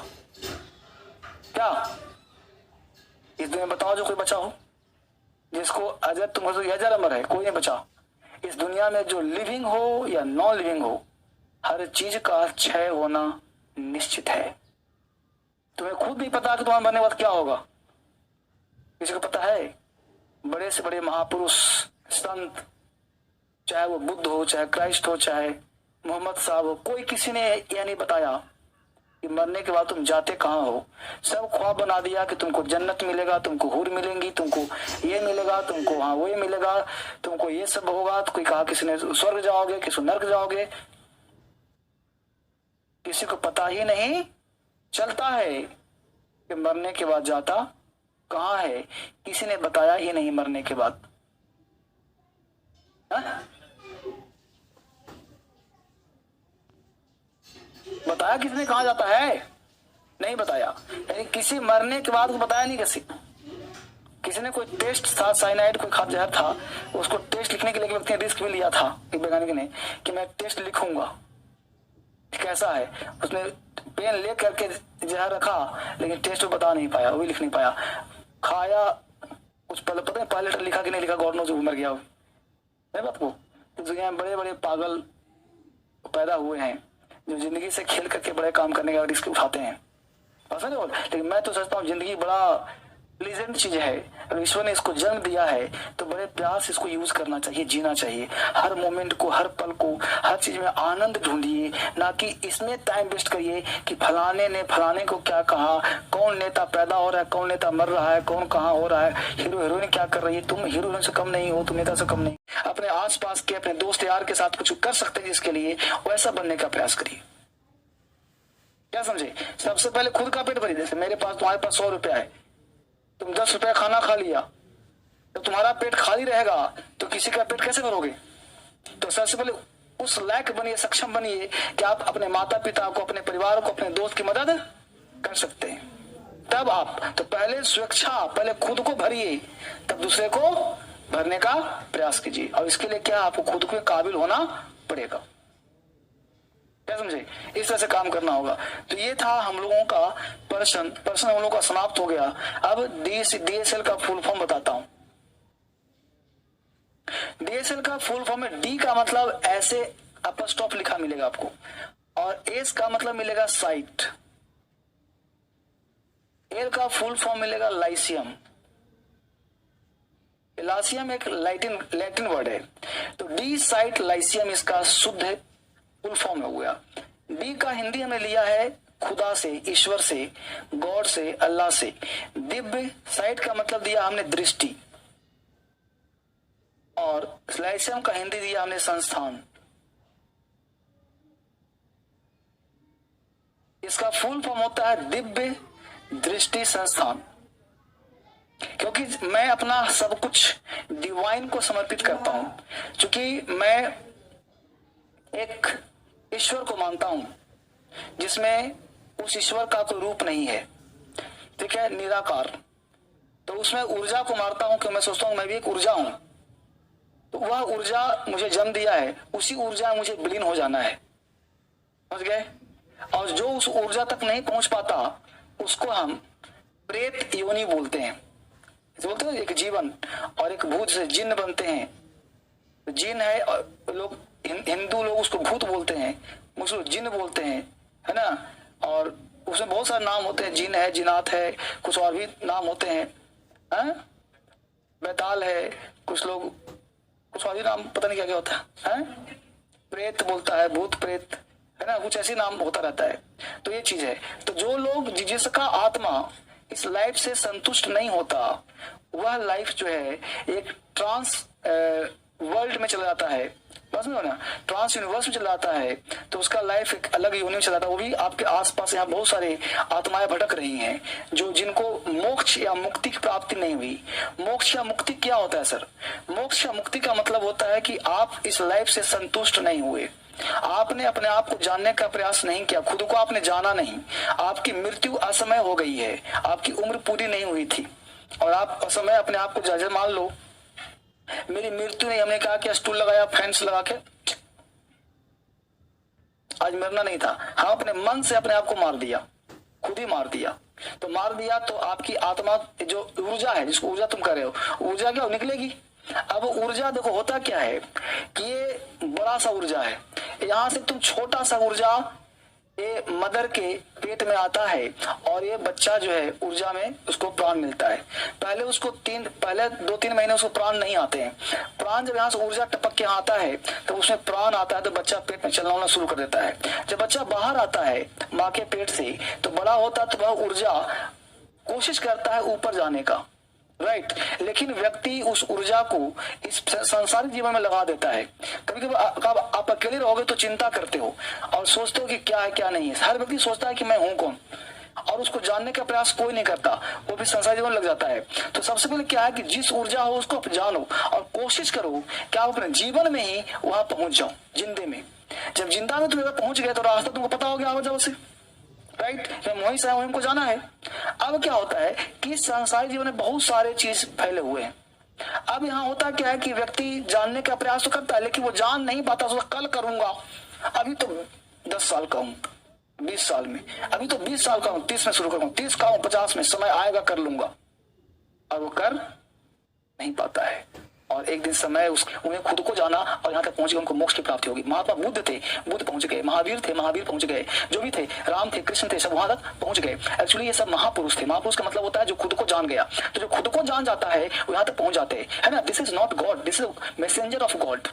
क्या इस दुनिया में बताओ जो कोई बचा हो जिसको अजर तुम अजर अमर है? कोई नहीं बचा इस दुनिया में। जो लिविंग हो या नॉन लिविंग हो, हर चीज का क्षय होना निश्चित है। तुम्हें खुद नहीं पता कि तुम्हारे मरने के बाद क्या होगा, किसी को पता है? बड़े से बड़े महापुरुष संत, चाहे वो बुद्ध हो, चाहे क्राइस्ट हो, चाहे मोहम्मद साहब हो, कोई किसी ने यह नहीं बताया कि मरने के बाद तुम जाते कहाँ हो। सब ख्वाब बना दिया कि तुमको जन्नत मिलेगा, तुमको हूर मिलेंगी, तुमको ये मिलेगा, तुमको हाँ वो मिलेगा, तुमको ये सब होगा। तो कोई कहा किसी ने स्वर्ग जाओगे, किसी नर्क जाओगे, किसी को पता ही नहीं चलता है कि मरने के बाद जाता कहाँ है। किसी ने बताया ही नहीं मरने के बाद। बताया किसने कहाँ जाता है? नहीं बताया। यानी किसी मरने के बाद को बताया नहीं। किसी ने कोई टेस्ट था, साइनाइड कोई खाद जहर था, उसको टेस्ट लिखने के लिए व्यक्ति ने रिस्क भी लिया था, एक वैज्ञानिक ने, कि मैं टेस्ट लिखूंगा कैसा है। उसने पेन ले करके जहर रखा, लेकिन टेस्ट बता नहीं पाया, वो भी लिख नहीं पाया। खाया कुछ पता नहीं पायलट लिखा कि नहीं लिखा, गॉड नोज, मर गया। है बात को। इस दुनिया में बड़े बड़े पागल पैदा हुए हैं जो जिंदगी से खेल करके बड़े काम करने का रिस्क उठाते हैं, पसंद है। लेकिन मैं तो सोचता हूँ जिंदगी बड़ा प्लीजेंट चीज है। अगर ईश्वर ने इसको जन्म दिया है तो बड़े प्यार से इसको यूज करना चाहिए, जीना चाहिए। हर मोमेंट को, हर पल को, हर चीज में आनंद ढूंढिए, ना कि इसमें टाइम वेस्ट करिए कि फलाने ने फलाने को क्या कहा, कौन नेता पैदा हो रहा है, कौन नेता मर रहा है, कौन कहाँ हो रहा है, हीरो हीरोइन क्या कर रही है। तुम हीरो हीरोइन से कम नहीं हो, तुम नेता से कम नहीं। अपने आसपास के अपने दोस्त यार के साथ कुछ कर सकते हैं जिसके लिए, वैसा बनने का प्रयास करिए। क्या समझे? सबसे पहले खुद का पेट भरिए। जैसे मेरे पास, तुम्हारे पास 100 रुपया है, तुम 10 रुपया खाना खा लिया, तो तुम्हारा पेट खाली रहेगा तो किसी का पेट कैसे भरोगे? तो सबसे पहले उस लायक बनिए, सक्षम बनिए कि आप अपने माता पिता को, अपने परिवार को, अपने दोस्त की मदद कर सकते हैं। तब आप तो पहले सुरक्षा, पहले खुद को भरिए, तब दूसरे को भरने का प्रयास कीजिए। और इसके लिए क्या, आपको खुद के काबिल होना पड़ेगा। क्या समझे? इस तरह से काम करना होगा। तो ये था हम लोगों का पर्सन हम लोगों का समाप्त हो गया। अब डीएसएल का फुल फॉर्म बताता हूं। डीएसएल का फुल फॉर्म है, डी का मतलब ऐसे अपस्टॉप लिखा मिलेगा आपको, और एस का मतलब मिलेगा साइट, एल का फुल फॉर्म मिलेगा लाइसियम। लाइसियम एक लैटिन वर्ड है, तो डी साइट लाइसियम इसका शुद्ध फुल फॉर्म हो गया। डी का हिंदी हमने लिया है खुदा से, ईश्वर से, गॉड से, अल्लाह से। दिव्य साइट का मतलब दिया हमने दृष्टि, और लाइसियम का हिंदी दिया हमने संस्थान। इसका फुल फॉर्म होता है दिव्य दृष्टि संस्थान, क्योंकि मैं अपना सब कुछ डिवाइन को समर्पित करता हूं, क्योंकि मैं एक ईश्वर को मानता हूं जिसमें उस ईश्वर का कोई रूप नहीं है, ठीक है, निराकार। तो उसमें ऊर्जा को मारता हूं कि मैं सोचता हूं मैं भी एक ऊर्जा हूं, तो वह ऊर्जा मुझे जन्म दिया है, उसी ऊर्जा मुझे विलीन हो जाना है, समझ गए? और जो उस ऊर्जा तक नहीं पहुंच पाता उसको हम प्रेत योनि बोलते हैं। बोलते हैं एक जीवन और एक भूत से जिन बनते हैं। जिन है, और लोग हिंदू लोग उसको भूत बोलते हैं, मुस्लिम जिन बोलते हैं, है ना। और उसमें बहुत सारे नाम होते हैं, जिन है, जिनात है, कुछ और भी नाम होते हैं, बैताल है, कुछ लोग कुछ और भी नाम पता नहीं क्या क्या होता है, प्रेत बोलता है, भूत प्रेत, है ना, कुछ ऐसी नाम होता रहता है। तो ये चीज है। तो जो लोग जिसका आत्मा इस लाइफ से संतुष्ट नहीं होता, वह लाइफ जो है एक ट्रांस वर्ल्ड में चला जाता है, बस में ना, ट्रांस यूनिवर्स में चला जाता है, तो उसका लाइफ एक अलग यूनि में चला जाता है। वो भी आपके आसपास यहाँ बहुत सारे आत्माएं भटक रही हैं, जो जिनको मोक्ष या मुक्ति की प्राप्ति नहीं हुई। मोक्ष या मुक्ति क्या होता है सर? मोक्ष या मुक्ति का मतलब होता है कि आप इस लाइफ से संतुष्ट नहीं हुए, आपने अपने आप को जानने का प्रयास नहीं किया, खुद को आपने जाना नहीं, आपकी मृत्यु असमय हो गई है, आपकी उम्र पूरी नहीं हुई थी, और आप असमय अपने आप को जैसे मान लो मेरी मृत्यु नहीं, हमने कहा कि स्टूल लगाया, फैंस लगा के आज मरना नहीं था, हाँ अपने मन से अपने आप को मार दिया, खुद ही मार दिया। तो मार दिया तो आपकी आत्मा जो ऊर्जा है, जिसको ऊर्जा तुम कह रहे हो, ऊर्जा क्या निकलेगी? अब ऊर्जा देखो होता क्या है कि ये बड़ा सा ऊर्जा है, यहां से तुम छोटा सा ऊर्जा ये मदर के पेट में आता है, और ये बच्चा जो है ऊर्जा में उसको प्राण मिलता है। पहले उसको पहले 2-3 महीने उसको प्राण नहीं आते हैं। प्राण जब यहाँ से ऊर्जा टपक के आता है तो उसमें प्राण आता है, तो बच्चा पेट में चलना शुरू कर देता है। जब बच्चा बाहर आता है माँ के पेट से, तो बड़ा होता है, तो वह ऊर्जा कोशिश करता है ऊपर जाने का, राइट। लेकिन व्यक्ति उस ऊर्जा को इस संसारिक जीवन में लगा देता है। कभी कभी आप अकेले रहोगे तो चिंता करते हो और सोचते हो कि क्या है क्या नहीं है। हर व्यक्ति सोचता है कि मैं हूं कौन, और उसको जानने का प्रयास कोई नहीं करता, वो भी संसारिक जीवन लग जाता है। तो सबसे पहले क्या है कि जिस ऊर्जा हो उसको आप जानो और कोशिश करो कि आप अपने जीवन में ही वहां पहुंच जाओ, जिंदे में। जब जिंदा में तुम पहुंच गए तो रास्ता तुमको पता हो गया आवाज से, राइट। वहीं से वहीं को जाना है। अब क्या होता है कि संसारिक जीवन में बहुत सारे चीज फैले हुए हैं। अब यहाँ होता क्या है कि व्यक्ति जानने का प्रयास तो करता है, लेकिन वो जान नहीं पाता, सोचता कल करूंगा, अभी तो 10 साल का हूं, 20 साल में, अभी तो 20 साल का हूं, 30 में शुरू करूंगा, 30 का हूं, 50 में, समय आएगा कर लूंगा, और वो कर नहीं पाता है। और एक दिन समय उन्हें खुद को जाना और यहाँ तक पहुंच गए, उनको मोक्ष की प्राप्ति होगी। महात्मा बुद्ध थे, बुद्ध पहुंच गए, महावीर थे, महावीर पहुंच गए, जो भी थे, राम थे, कृष्ण थे, सब वहां तक पहुंच गए। एक्चुअली ये सब महापुरुष थे। महापुरुष का मतलब होता है जो खुद को जान गया। तो जो खुद को जान जाता है वो यहाँ तक पहुंच जाते हैं, है ना। This is not God, this is messenger of God.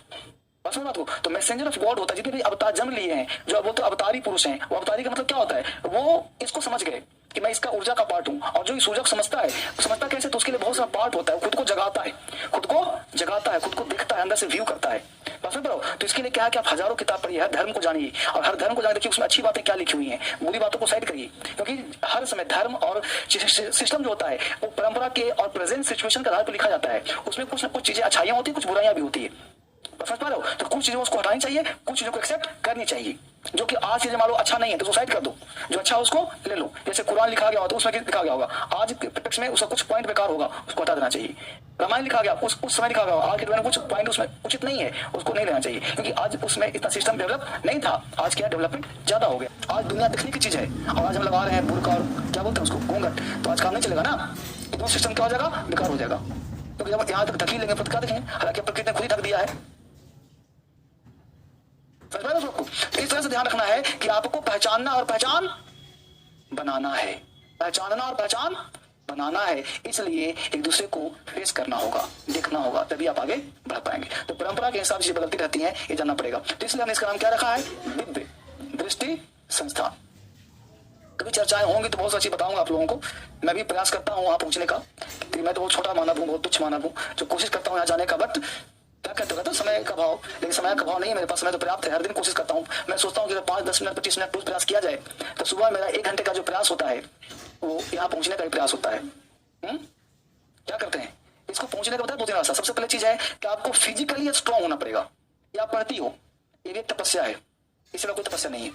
तो मैसेंजर ऑफ गॉड होता है। जितने भी अवतार जन्म लिए हैं, जो बोलते अवतारी पुरुष हैं, वो अवतारी का मतलब क्या होता है, वो इसको समझ गए कि मैं इसका ऊर्जा का पार्ट हूं। और जो इस ऊर्जा को समझता है, वो समझता कैसे, तो उसके लिए बहुत सारा पार्ट होता है। खुद को जगाता है, खुद को जगाता है, खुद को देखता है, अंदर से व्यू करता है। तो इसके लिए क्या है कि आप हजारों किताब पढ़िए, हर धर्म को जानिए, और हर धर्म को जान देखिए उसमें अच्छी बातें क्या लिखी हुई हैं, बुरी बातों को साइड करिए। क्योंकि हर समय धर्म और सिस्टम जो होता है वो परंपरा के और प्रेजेंट सिचुएशन के आधार पर लिखा जाता है। उसमें कुछ ना कुछ चीजें अच्छाइयां होती है, कुछ बुराइयां भी होती है। समझ पा रहे हो? तो कुछ चीजों को हटानी चाहिए, कुछ चीजों को एक्सेप्ट करनी चाहिए। जो कि आज चीजें मान लो अच्छा नहीं है तो सुसाइड कर दो, जो अच्छा है उसको ले लो। जैसे कुरान लिखा गया हो तो उसमें लिखा गया होगा आज के टेक्स्ट में उसका कुछ पॉइंट बेकार होगा, उसको हटा देना चाहिए। रामायण लिखा गया उस समय लिखा गया, आज के समय में कुछ पॉइंट उसमें उचित नहीं है, उसको नहीं लेना चाहिए, क्योंकि आज उसमें इतना सिस्टम डेवलप नहीं था। आज क्या डेवलपमेंट ज्यादा हो गया, आज दुनिया दिखने की चीज है, और आज हम लगा रहे हैं बुर्का और क्या बोलते हैं उसको, घूंघट, तो आज काम नहीं चलेगा ना, तो सिस्टम क्या हो जाएगा, बेकार हो जाएगा। क्योंकि जब यहाँ तक ढक ही लेंगे तो क्या देखेंगे, हालांकि प्रकृति ने खुद ही ढक दिया है। समझ पा रहे हो? तो इस तरह से ध्यान रखना है कि आपको पहचानना और पहचान बनाना है, पहचानना और पहचान बनाना है। इसलिए एक दूसरे को फेस करना होगा, देखना होगा, तभी आप आगे बढ़ पाएंगे। तो परंपरा के हिसाब से बदलती रहती है, ये जानना पड़ेगा। तो इसलिए हमने इसका नाम क्या रखा है, दिव्य दृष्टि संस्थान। कभी चर्चाएं होंगी तो बहुत अच्छी बताऊंगा आप लोगों को। मैं भी प्रयास करता हूँ वहां पहुंचने का, मैं तो बहुत छोटा मानव हूँ, बहुत तुच्छ मानव हूँ, जो कोशिश करता हूँ यहाँ जाने का, बट क्या कहते हो, समय का भाव, लेकिन समय का भाव नहीं है मेरे पास, समय तो पर्याप्त है। हर दिन कोशिश करता हूँ, मैं सोचता हूँ कि 5-10 मिनट 25 मिनट रोज प्रयास किया जाए तो सुबह मेरा 1 घंटे का जो प्रयास होता है वो यहाँ पहुंचने का ही प्रयास होता है। क्या करते हैं इसको पहुंचने का, बताया 2-3 रास्ता। सबसे पहले चीज है कि आपको फिजिकली स्ट्रॉन्ग होना पड़ेगा, या पढ़ती हो, ये भी एक तपस्या है, इससे कोई तपस्या नहीं है।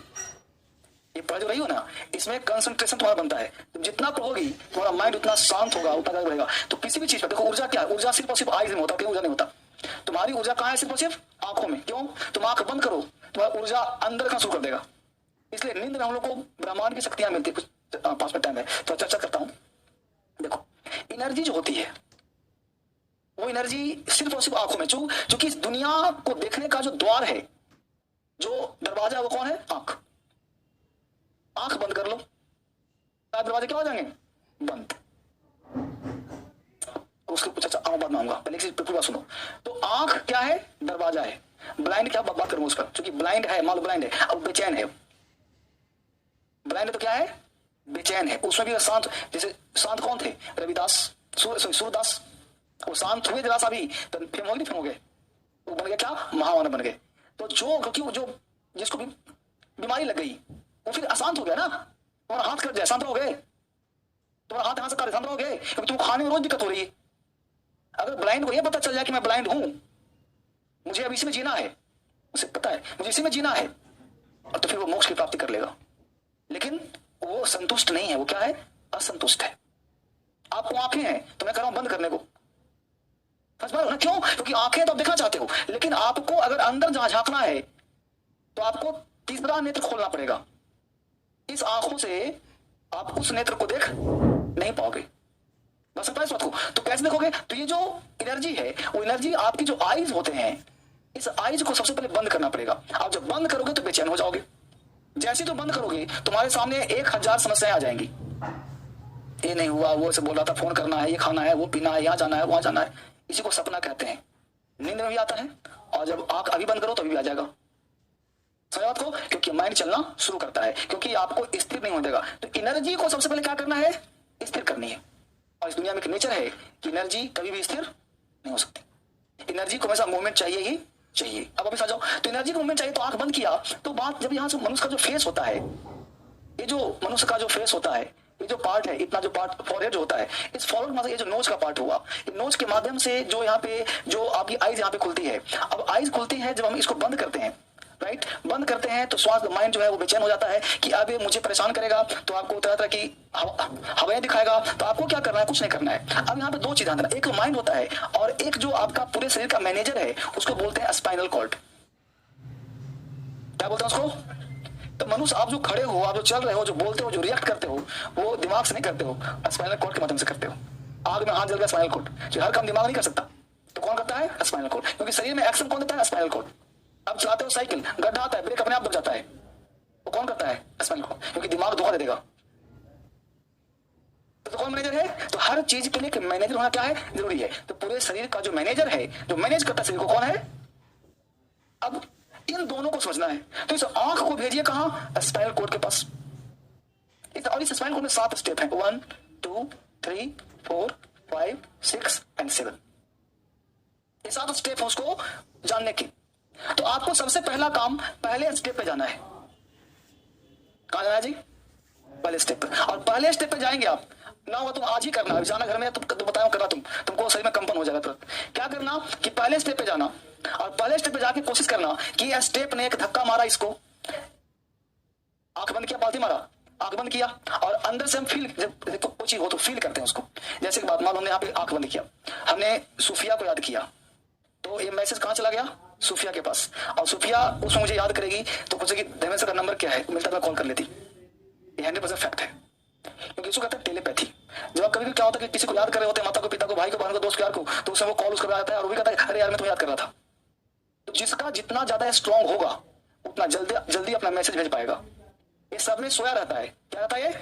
ये पढ़ जो रही हो ना, इसमें कंसंट्रेशन तुम्हारा बनता है, तुम जितना पढ़ोगी तुम्हारा माइंड उतना शांत होगा, उतना आगे बढ़ेगा। तो किसी भी चीज पर देखो, ऊर्जा क्या है, ऊर्जा सिर्फ और सिर्फ आईज में होता है, ऊर्जा नहीं होता। तुम्हारी ऊर्जा कहाँ है, सिर्फ और सिर्फ आंखों में। क्यों? तुम आंख बंद करो, तुम्हारा ऊर्जा अंदर का शुरू कर देगा। इसलिए नींद में हम लोग को ब्रह्मांड की शक्तियां मिलती है। कुछ पास में टाइम है तो चर्चा करता हूं। देखो, एनर्जी जो होती है वो एनर्जी सिर्फ और सिर्फ आंखों में, चूंकि इस दुनिया को देखने का जो द्वार है, जो दरवाजा है, वो कौन है, आंख। आंख बंद कर लो, दरवाजे क्या हो जाएंगे, बंद। उसके कुछ अच्छा बाद में आऊंगा, पहले पूरी बात सुनो। तो आंख क्या है, दरवाजा है। ब्लाइंड क्या, बात करूंगा उस पर, क्योंकि ब्लाइंड है, मान लो ब्लाइंड है, अब बेचैन है। ब्लाइंड है तो क्या है, बेचैन है। उसमें भी शांत, जैसे शांत कौन थे, रविदास, सूरदास, वो शांत हुए जरा सा भी तो फेम हो गए, फेम हो गए, वो बन गए क्या, महामानव बन गए। तो जो, क्योंकि वो जो जिसको भी बीमारी लग गई वो फिर अशांत हो गया ना, तुम्हारा हाथ कट जाए, शांत रहोगे, तुम्हारा हाथ यहां से शांत रहोगे, क्योंकि तुमको खाने में रोज दिक्कत हो रही है। अगर ब्लाइंड को ये पता चल जाए कि मैं ब्लाइंड हूं, मुझे अब इसी में जीना है, उसे पता है मुझे इसी में जीना है, और तो फिर वो मोक्ष की प्राप्ति कर लेगा। लेकिन वो संतुष्ट नहीं है, वो क्या है, असंतुष्ट है। आपको आंखें हैं तो मैं कह रहा हूं बंद करने को, समझ पा रहे हो ना? क्यों? क्योंकि आंखें तो आप देखना चाहते हो, लेकिन आपको अगर अंदर जहां झांकना है तो आपको तीसरा नेत्र खोलना पड़ेगा। इस आंखों से आप उस नेत्र को देख नहीं पाओगे। बस समझ बात को, तो कैसे देखोगे? तो ये जो एनर्जी है, वो एनर्जी आपकी जो आईज होते हैं, इस आईज को सबसे पहले बंद करना पड़ेगा। आप जब बंद करोगे तो बेचैन हो जाओगे। जैसे तो बंद करोगे तुम्हारे सामने 1000 समस्याएं आ जाएंगी। ये नहीं हुआ, वो से बोल रहा था, फोन करना है, ये खाना है, वो पीना है, यहाँ जाना है, वहां जाना है। इसी को सपना कहते हैं। नींद में भी आता है, और जब आंख अभी बंद करो तो भी आ जाएगा। समझ बात को? क्योंकि माइंड चलना शुरू करता है, क्योंकि आपको स्थिर नहीं हो देगा। तो एनर्जी को सबसे पहले क्या करना है, स्थिर करनी है। और इस दुनिया में एक नेचर है कि एनर्जी कभी भी स्थिर नहीं हो सकती। एनर्जी को हमेशा मूवमेंट चाहिए ही चाहिए। अब वापस आ जाओ, तो एनर्जी को मूवमेंट चाहिए, तो आंख बंद किया तो बात, जब यहाँ से मनुष्य का जो फेस होता है, ये जो मनुष्य का जो फेस होता है, ये जो पार्ट है, इतना जो पार्ट फॉरहेड जो होता है, इस फॉरहेड में ये जो नोज का पार्ट हुआ, नोज के माध्यम से जो यहाँ पे जो आपकी आईज यहाँ पे खुलती है। अब आईज खुलती है, जब हम इसको बंद करते हैं, राइट, बंद करते हैं तो स्वास्थ्य माइंड जो है वो बेचैन हो जाता है कि अब ये मुझे परेशान करेगा, तो आपको तरह तरह की हवाएं दिखाएगा। तो आपको क्या करना है, कुछ नहीं करना है। अब यहाँ पे 2 चीज ध्यान देना, एक माइंड होता है और एक जो आपका पूरे शरीर का मैनेजर है, उसको बोलते हैं स्पाइनल कॉर्ड। क्या बोलते हैं उसको? तो मनुष्य, आप जो खड़े हो, आप जो चल रहे हो, जो बोलते हो, जो रिएक्ट करते हो, वो दिमाग से नहीं करते हो, स्पाइनल कॉर्ड के माध्यम से करते हो। आग में हाथ जल गया, स्पाइनल कॉर्ड, जो हर काम दिमाग नहीं कर सकता, तो कौन करता है, स्पाइनल कॉर्ड। क्योंकि शरीर में एक्शन कौन देता है, स्पाइनल कॉर्ड। अब चलाते हो साइकिल, गड्ढा आता है, ब्रेक अपने आप दब जाता है, वो कौन करता है, स्पाइनल कॉर्ड, क्योंकि दिमाग धोखा दे देगा। तो कौन मैनेजर है? तो हर चीज के लिए मैनेजर होना क्या है, जरूरी है। तो पूरे शरीर का जो मैनेजर है, जो मैनेज करता है शरीर को, कौन है? अब इन दोनों को समझना है। तो इस आंख को भेजिए कहां, स्पाइनल कॉर्ड के पास। और इस स्पाइनल कॉर्ड में 7 स्टेप है, 1 2 3 4 5 6 एंड 7। ये 7 स्टेप है उसको जानने की। तो आपको सबसे पहला काम पहले स्टेप पे जाना है। कहां जाना है जी? पहले स्टेप पे। और पहले स्टेप पे जाएंगे आप, ना होगा तुम आज ही करना, जाना घर में तो बताया करना, तुमको शरीर में कंपन हो जाएगा तुरंत। क्या करना कि पहले स्टेप पे जाना, और पहले स्टेप पे जाके कोशिश करना कि यह स्टेप ने एक धक्का मारा, इसको आंख बंद किया, पालती मारा, आंख बंद किया, और अंदर से हम फील, जब देखो कोई चीज हो तो फील करते हैं उसको। जैसे कि बात मान, हमने यहाँ पे आंख बंद किया, हमने सूफिया को याद किया, तो ये मैसेज कहाँ चला गया? सूफिया के पास। और सूफिया उसमें मुझे याद करेगी तो पूछेगी धर्मेंद्र का नंबर क्या है, मिलता तो कॉल कर लेती। ये 100% फैक्ट है, क्योंकि इसको कहते हैं टेलीपैथी। जब कभी भी क्या होता है कि किसी को याद कर रहे होते हैं, माता को, पिता को, भाई को, बहन को, दोस्त को, यार को, तो उसमें वो कॉल उसका आता है और वो भी कहता है अरे यार मैं तुम्हें याद कर रहा था। तो जिसका जितना ज्यादा स्ट्रांग होगा उतना जल्दी अपना मैसेज भेज पाएगा। ये सब में सोया रहता है, क्या रहता है? ये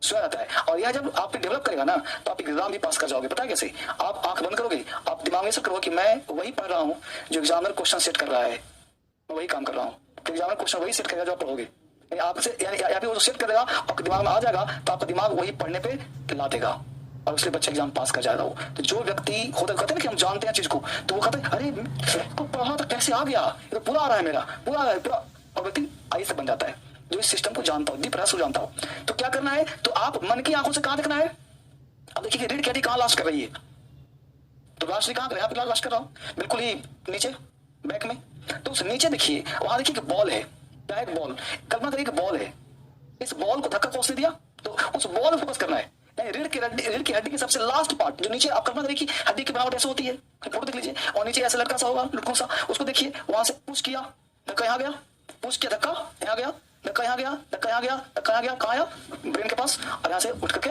सोया रहता है। और यह जब आप डेवलप करेगा ना तो आप एग्जाम भी पास कर जाओगे। पता है कैसे? आप आंख बंद करोगे, आप दिमाग में सब करोगे कि मैं वही पढ़ रहा हूँ जो एग्जामिनर क्वेश्चन सेट कर रहा है, मैं वही काम कर रहा हूँ, तो एग्जामिनर क्वेश्चन वही सेट करेगा जो आप पढ़ोगे। आपसे यानी वो सेट करेगा और दिमाग में आ जाएगा तो आपका दिमाग वही पढ़ने पे ला देगा और उसके बच्चे एग्जाम पास कर जाएगा। वो तो जो व्यक्ति होता कहते हैं कि हम जानते हैं चीज को, तो वो कहते हैं अरे को पढ़ा तो कैसे आ गया, ये तो पूरा आ रहा है मेरा, पूरा आ रहा है पूरा, और व्यक्ति आई से बन जाता है जो इस सिस्टम को जानता हो, दीप रहस्य जानता हो। तो क्या करना है? तो आप मन की आंखों से कहां देखना है? अब देखिए कि रीढ़ की हड्डी कहां लास्ट कर रही है, तो लास्ट कहां कर, यहाँ पे लास्ट कर रहा हूँ बिल्कुल ही नीचे बैक में। तो उस नीचे देखिए, वहां देखिए कि बॉल है, क्या है? बॉल। कल्पना करिए कि बॉल है, इस बॉल को धक्का कौन दिया? तो उस बॉल में फोकस करना है। रीढ़ की हड्डी के सबसे लास्ट पार्ट जो नीचे, आप कल्पना करिए कि हड्डी की बनावट ऐसे होती है, फोटो देख लीजिए, और नीचे ऐसा लड़का सा होगा, लुटकों सा, उसको देखिए, वहां से पुश किया, धक्का यहाँ गया, पुश किया, धक्का यहाँ गया, धक्का यहाँ गया, धक्का यहाँ गया, धक्का यहाँ गया, कहाँ आया? ब्रेन के पास, और यहाँ से उठ करके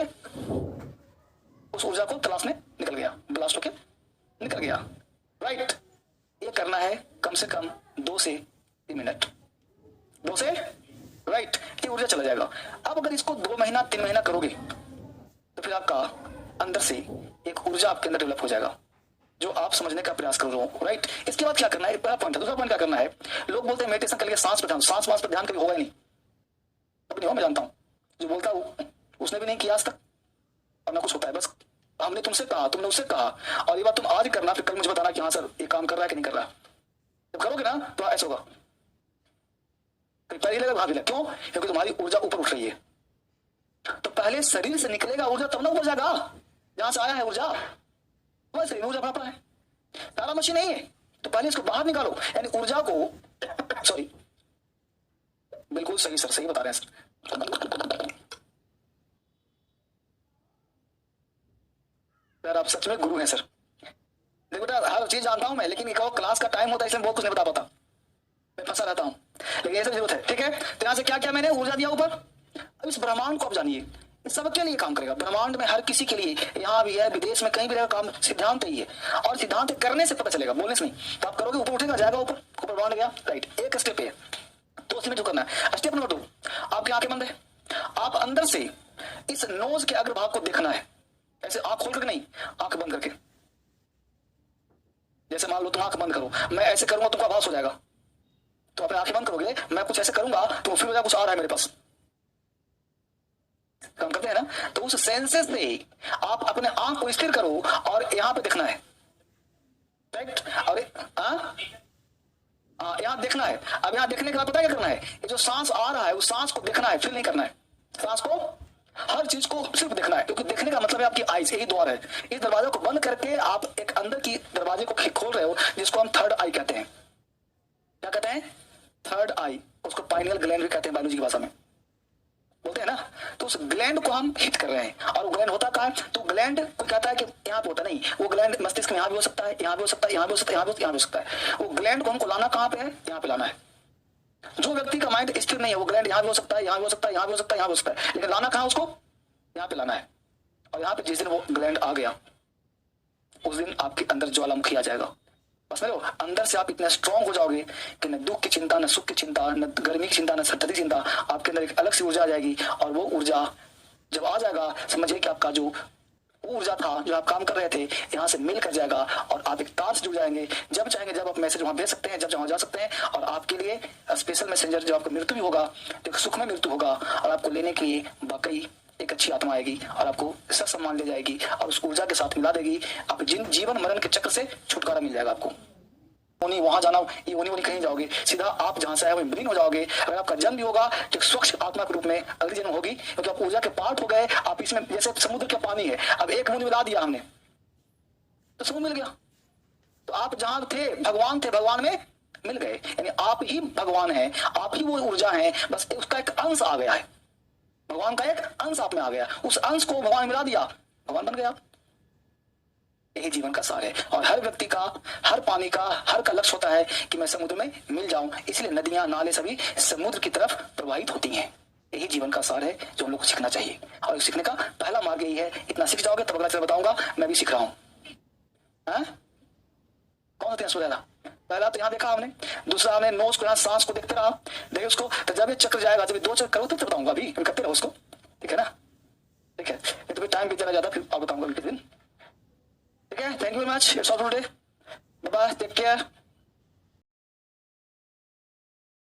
उस ऊर्जा को तलाशने निकल गया, ब्लास्ट होके निकल गया। राइट, ये करना है कम से कम 2 से 3 मिनट, 2 से राइट, ये ऊर्जा चला जाएगा। अब अगर इसको 2 महीना 3 महीना करोगे तो फिर आपका अंदर से एक ऊर्जा आपके अंदर डेवलप हो जाएगा जो आप समझने का प्रयास कर रहे हो। राइट, इसके बाद क्या करना है? पहला पॉइंट है। दूसरा पॉइंट क्या करना है? लोग बोलते हैं मेडिटेशन करके सांस पर ध्यान, सांस वास पर ध्यान कभी होगा ही नहीं, नहीं हो, मैं जानता हूं, जो बोलता है उसने भी नहीं किया आज तक, और ना कुछ होता है। बस हमने तुमसे कहा, तुमने उससे कहा, और ये बात तुम आज करना, फिर कल मुझे बताना कि हाँ सर ये काम कर रहा है कि नहीं कर रहा है। जब करोगे ना तो ऐसा होगा, पहले भाग लगा, क्यों? क्योंकि तुम्हारी ऊर्जा ऊपर उठ रही है। तो पहले शरीर से निकलेगा ऊर्जा, तब ना ऊपर जाएगा जहां से आया है ऊर्जा, वैसे ऊर्जा अपना है, तारा मशीन नहीं है। तो पहले इसको बाहर निकालो, यानी ऊर्जा को सॉरी, बिल्कुल सही सर, सही बता रहे हैं सर, आप सच में गुरु हैं सर। देखो बेटा, हर चीज जानता हूं मैं, लेकिन क्लास का टाइम होता है इसलिए बहुत कुछ नहीं बता पाता, मैं फंसा रहता हूं, लेकिन ये सब जरूरत है। ठीक है, तो यहां से क्या क्या मैंने ऊर्जा दिया ऊपर। अब इस ब्रह्मांड को आप जानिए, इस सबके लिए काम करेगा। ब्रह्मांड में हर किसी के लिए, यहाँ भी है, विदेश में कहीं भी रहेगा, काम सिद्धांत ही है, और सिद्धांत करने से पता चलेगा, बोलने से नहीं। तो आप करोगे ऊपर उठेगा, जाएगा ऊपर, ऊपर बांध गया। राइट, एक स्टेप है, तो उसमें जो करना है, स्टेप नंबर 2, आपकी आंखें बंद है, आप अंदर से इस नोज के अग्रभाग को देखना है, ऐसे आंख खोल करके नहीं, आंख बंद करके। जैसे मान लो तुम आंख बंद करो, मैं ऐसे करूंगा तुमको आभास हो जाएगा, तो अपने आंखें बंद करोगे, मैं कुछ ऐसे करूंगा तो फिर हो जाएगा कुछ आ रहा है मेरे पास, काम करते हैं ना। तो उस सेंसेस से आप अपने आंख को स्थिर करो और यहां पे देखना है। राइट, और यहां देखना है। अब यहां देखने के बाद पता है क्या करना है? ये जो सांस आ रहा है उस सांस को देखना है, फील नहीं करना है, सांस को, हर चीज को सिर्फ देखना है, क्योंकि देखने का मतलब है आपकी आईज, यही द्वार है। इस दरवाजे को बंद करके आप एक अंदर की दरवाजे को खोल रहे हो, जिसको हम थर्ड आई कहते हैं। क्या कहते हैं? थर्ड आई, उसको पाइनियल ग्लैंड भी कहते हैं बायोलॉजी की भाषा में, बोलते हैं ना। तो उस ग्लैंड को हम हिट कर रहे हैं, और वो ग्लैंड होता कहाँ है? तो ग्लैंड कोई कहता है कि यहाँ पे होता नहीं, वो ग्लैंड मस्तिष्क में यहाँ भी हो सकता है, यहाँ भी हो सकता है, यहाँ भी हो सकता है, यहाँ भी हो सकता है। वो ग्लैंड को हमको लाना कहाँ पे है? यहाँ पे लाना है। जो व्यक्ति का माइंड स्थिर नहीं है, वो ग्लैंड यहाँ भी हो सकता है, यहाँ भी हो सकता है, यहाँ भी हो सकता है, यहाँ भी हो सकता है, लेकिन लाना कहाँ उसको? यहाँ पे लाना है। और यहाँ पे जिस दिन वो ग्लैंड आ गया, उस दिन आपके अंदर ज्वालामुखी आ जाएगा। बस लो, अंदर से आप इतने स्ट्रांग हो जाओगे कि न दुख की चिंता, न सुख की चिंता, न गर्मी की चिंता, न सर्दी की चिंता, आपके अंदर एक अलग सी ऊर्जा आ जाएगी। और वो ऊर्जा जब आ जाएगा, समझिए कि आपका जो ऊर्जा था, जो आप काम कर रहे थे, यहाँ से मिल कर जाएगा और आप एक तार से जुड़ जाएंगे। जब चाहेंगे जब आप मैसेज वहां भेज सकते हैं, जब जहां जा सकते हैं। और आपके लिए स्पेशल मैसेंजर, जो आपको मृत्यु भी होगा, एक सुख में मृत्यु होगा, और आपको लेने के लिए वाकई एक अच्छी आत्मा आएगी और आपको सब सम्मान ले जाएगी और उस ऊर्जा के साथ मिला देगी। आप जीवन मरण के चक्र से छुटकारा मिल जाएगा आपको। उन्हीं वहां जाना, ये उन्हीं कहीं जाओगे, सीधा आप जहां से आए वहीं विलीन हो जाओगे। अगर आपका जन्म भी होगा तो एक स्वच्छ आत्मा के रूप में अगली जन्म होगी, क्योंकि आप ऊर्जा के पार्ट हो गए। आप इसमें, जैसे समुद्र का पानी है, अब एक बूंद मिला दिया हमने तो समुद्र मिल गया। तो आप जहां थे भगवान में मिल गए, यानी आप ही भगवान हैं, आप ही वो ऊर्जा है, बस उसका एक अंश आ गया है, भगवान का एक अंश आप में आ गया, उस अंश को भगवान मिला दिया, भगवान बन गया। यही जीवन का सार है। और हर व्यक्ति का, हर पानी का, हर का लक्ष्य होता है कि मैं समुद्र में मिल जाऊं, इसलिए नदियां नाले सभी समुद्र की तरफ प्रवाहित होती हैं। यही जीवन का सार है जो हम लोग को सीखना चाहिए, और सीखने का पहला मार्ग यही है। इतना सीख जाओगे तब अगला चल बताऊंगा, मैं भी सीख रहा हूँ। कौन सा सुना था? पहला तो यहाँ देखा हमने, दूसरा हमने नोज को, यहाँ सांस को देखते रहा, देखिए उसको, तो जब ये चक्र जाएगा, जब 2 चक्र करो तब बताऊंगा, अभी करते रहो उसको, ठीक है ना? ठीक है, तो फिर टाइम भी चला जाता, फिर आप बताऊंगा किस दिन। ठीक है, thank you very much, it's all for today, bye bye, take care.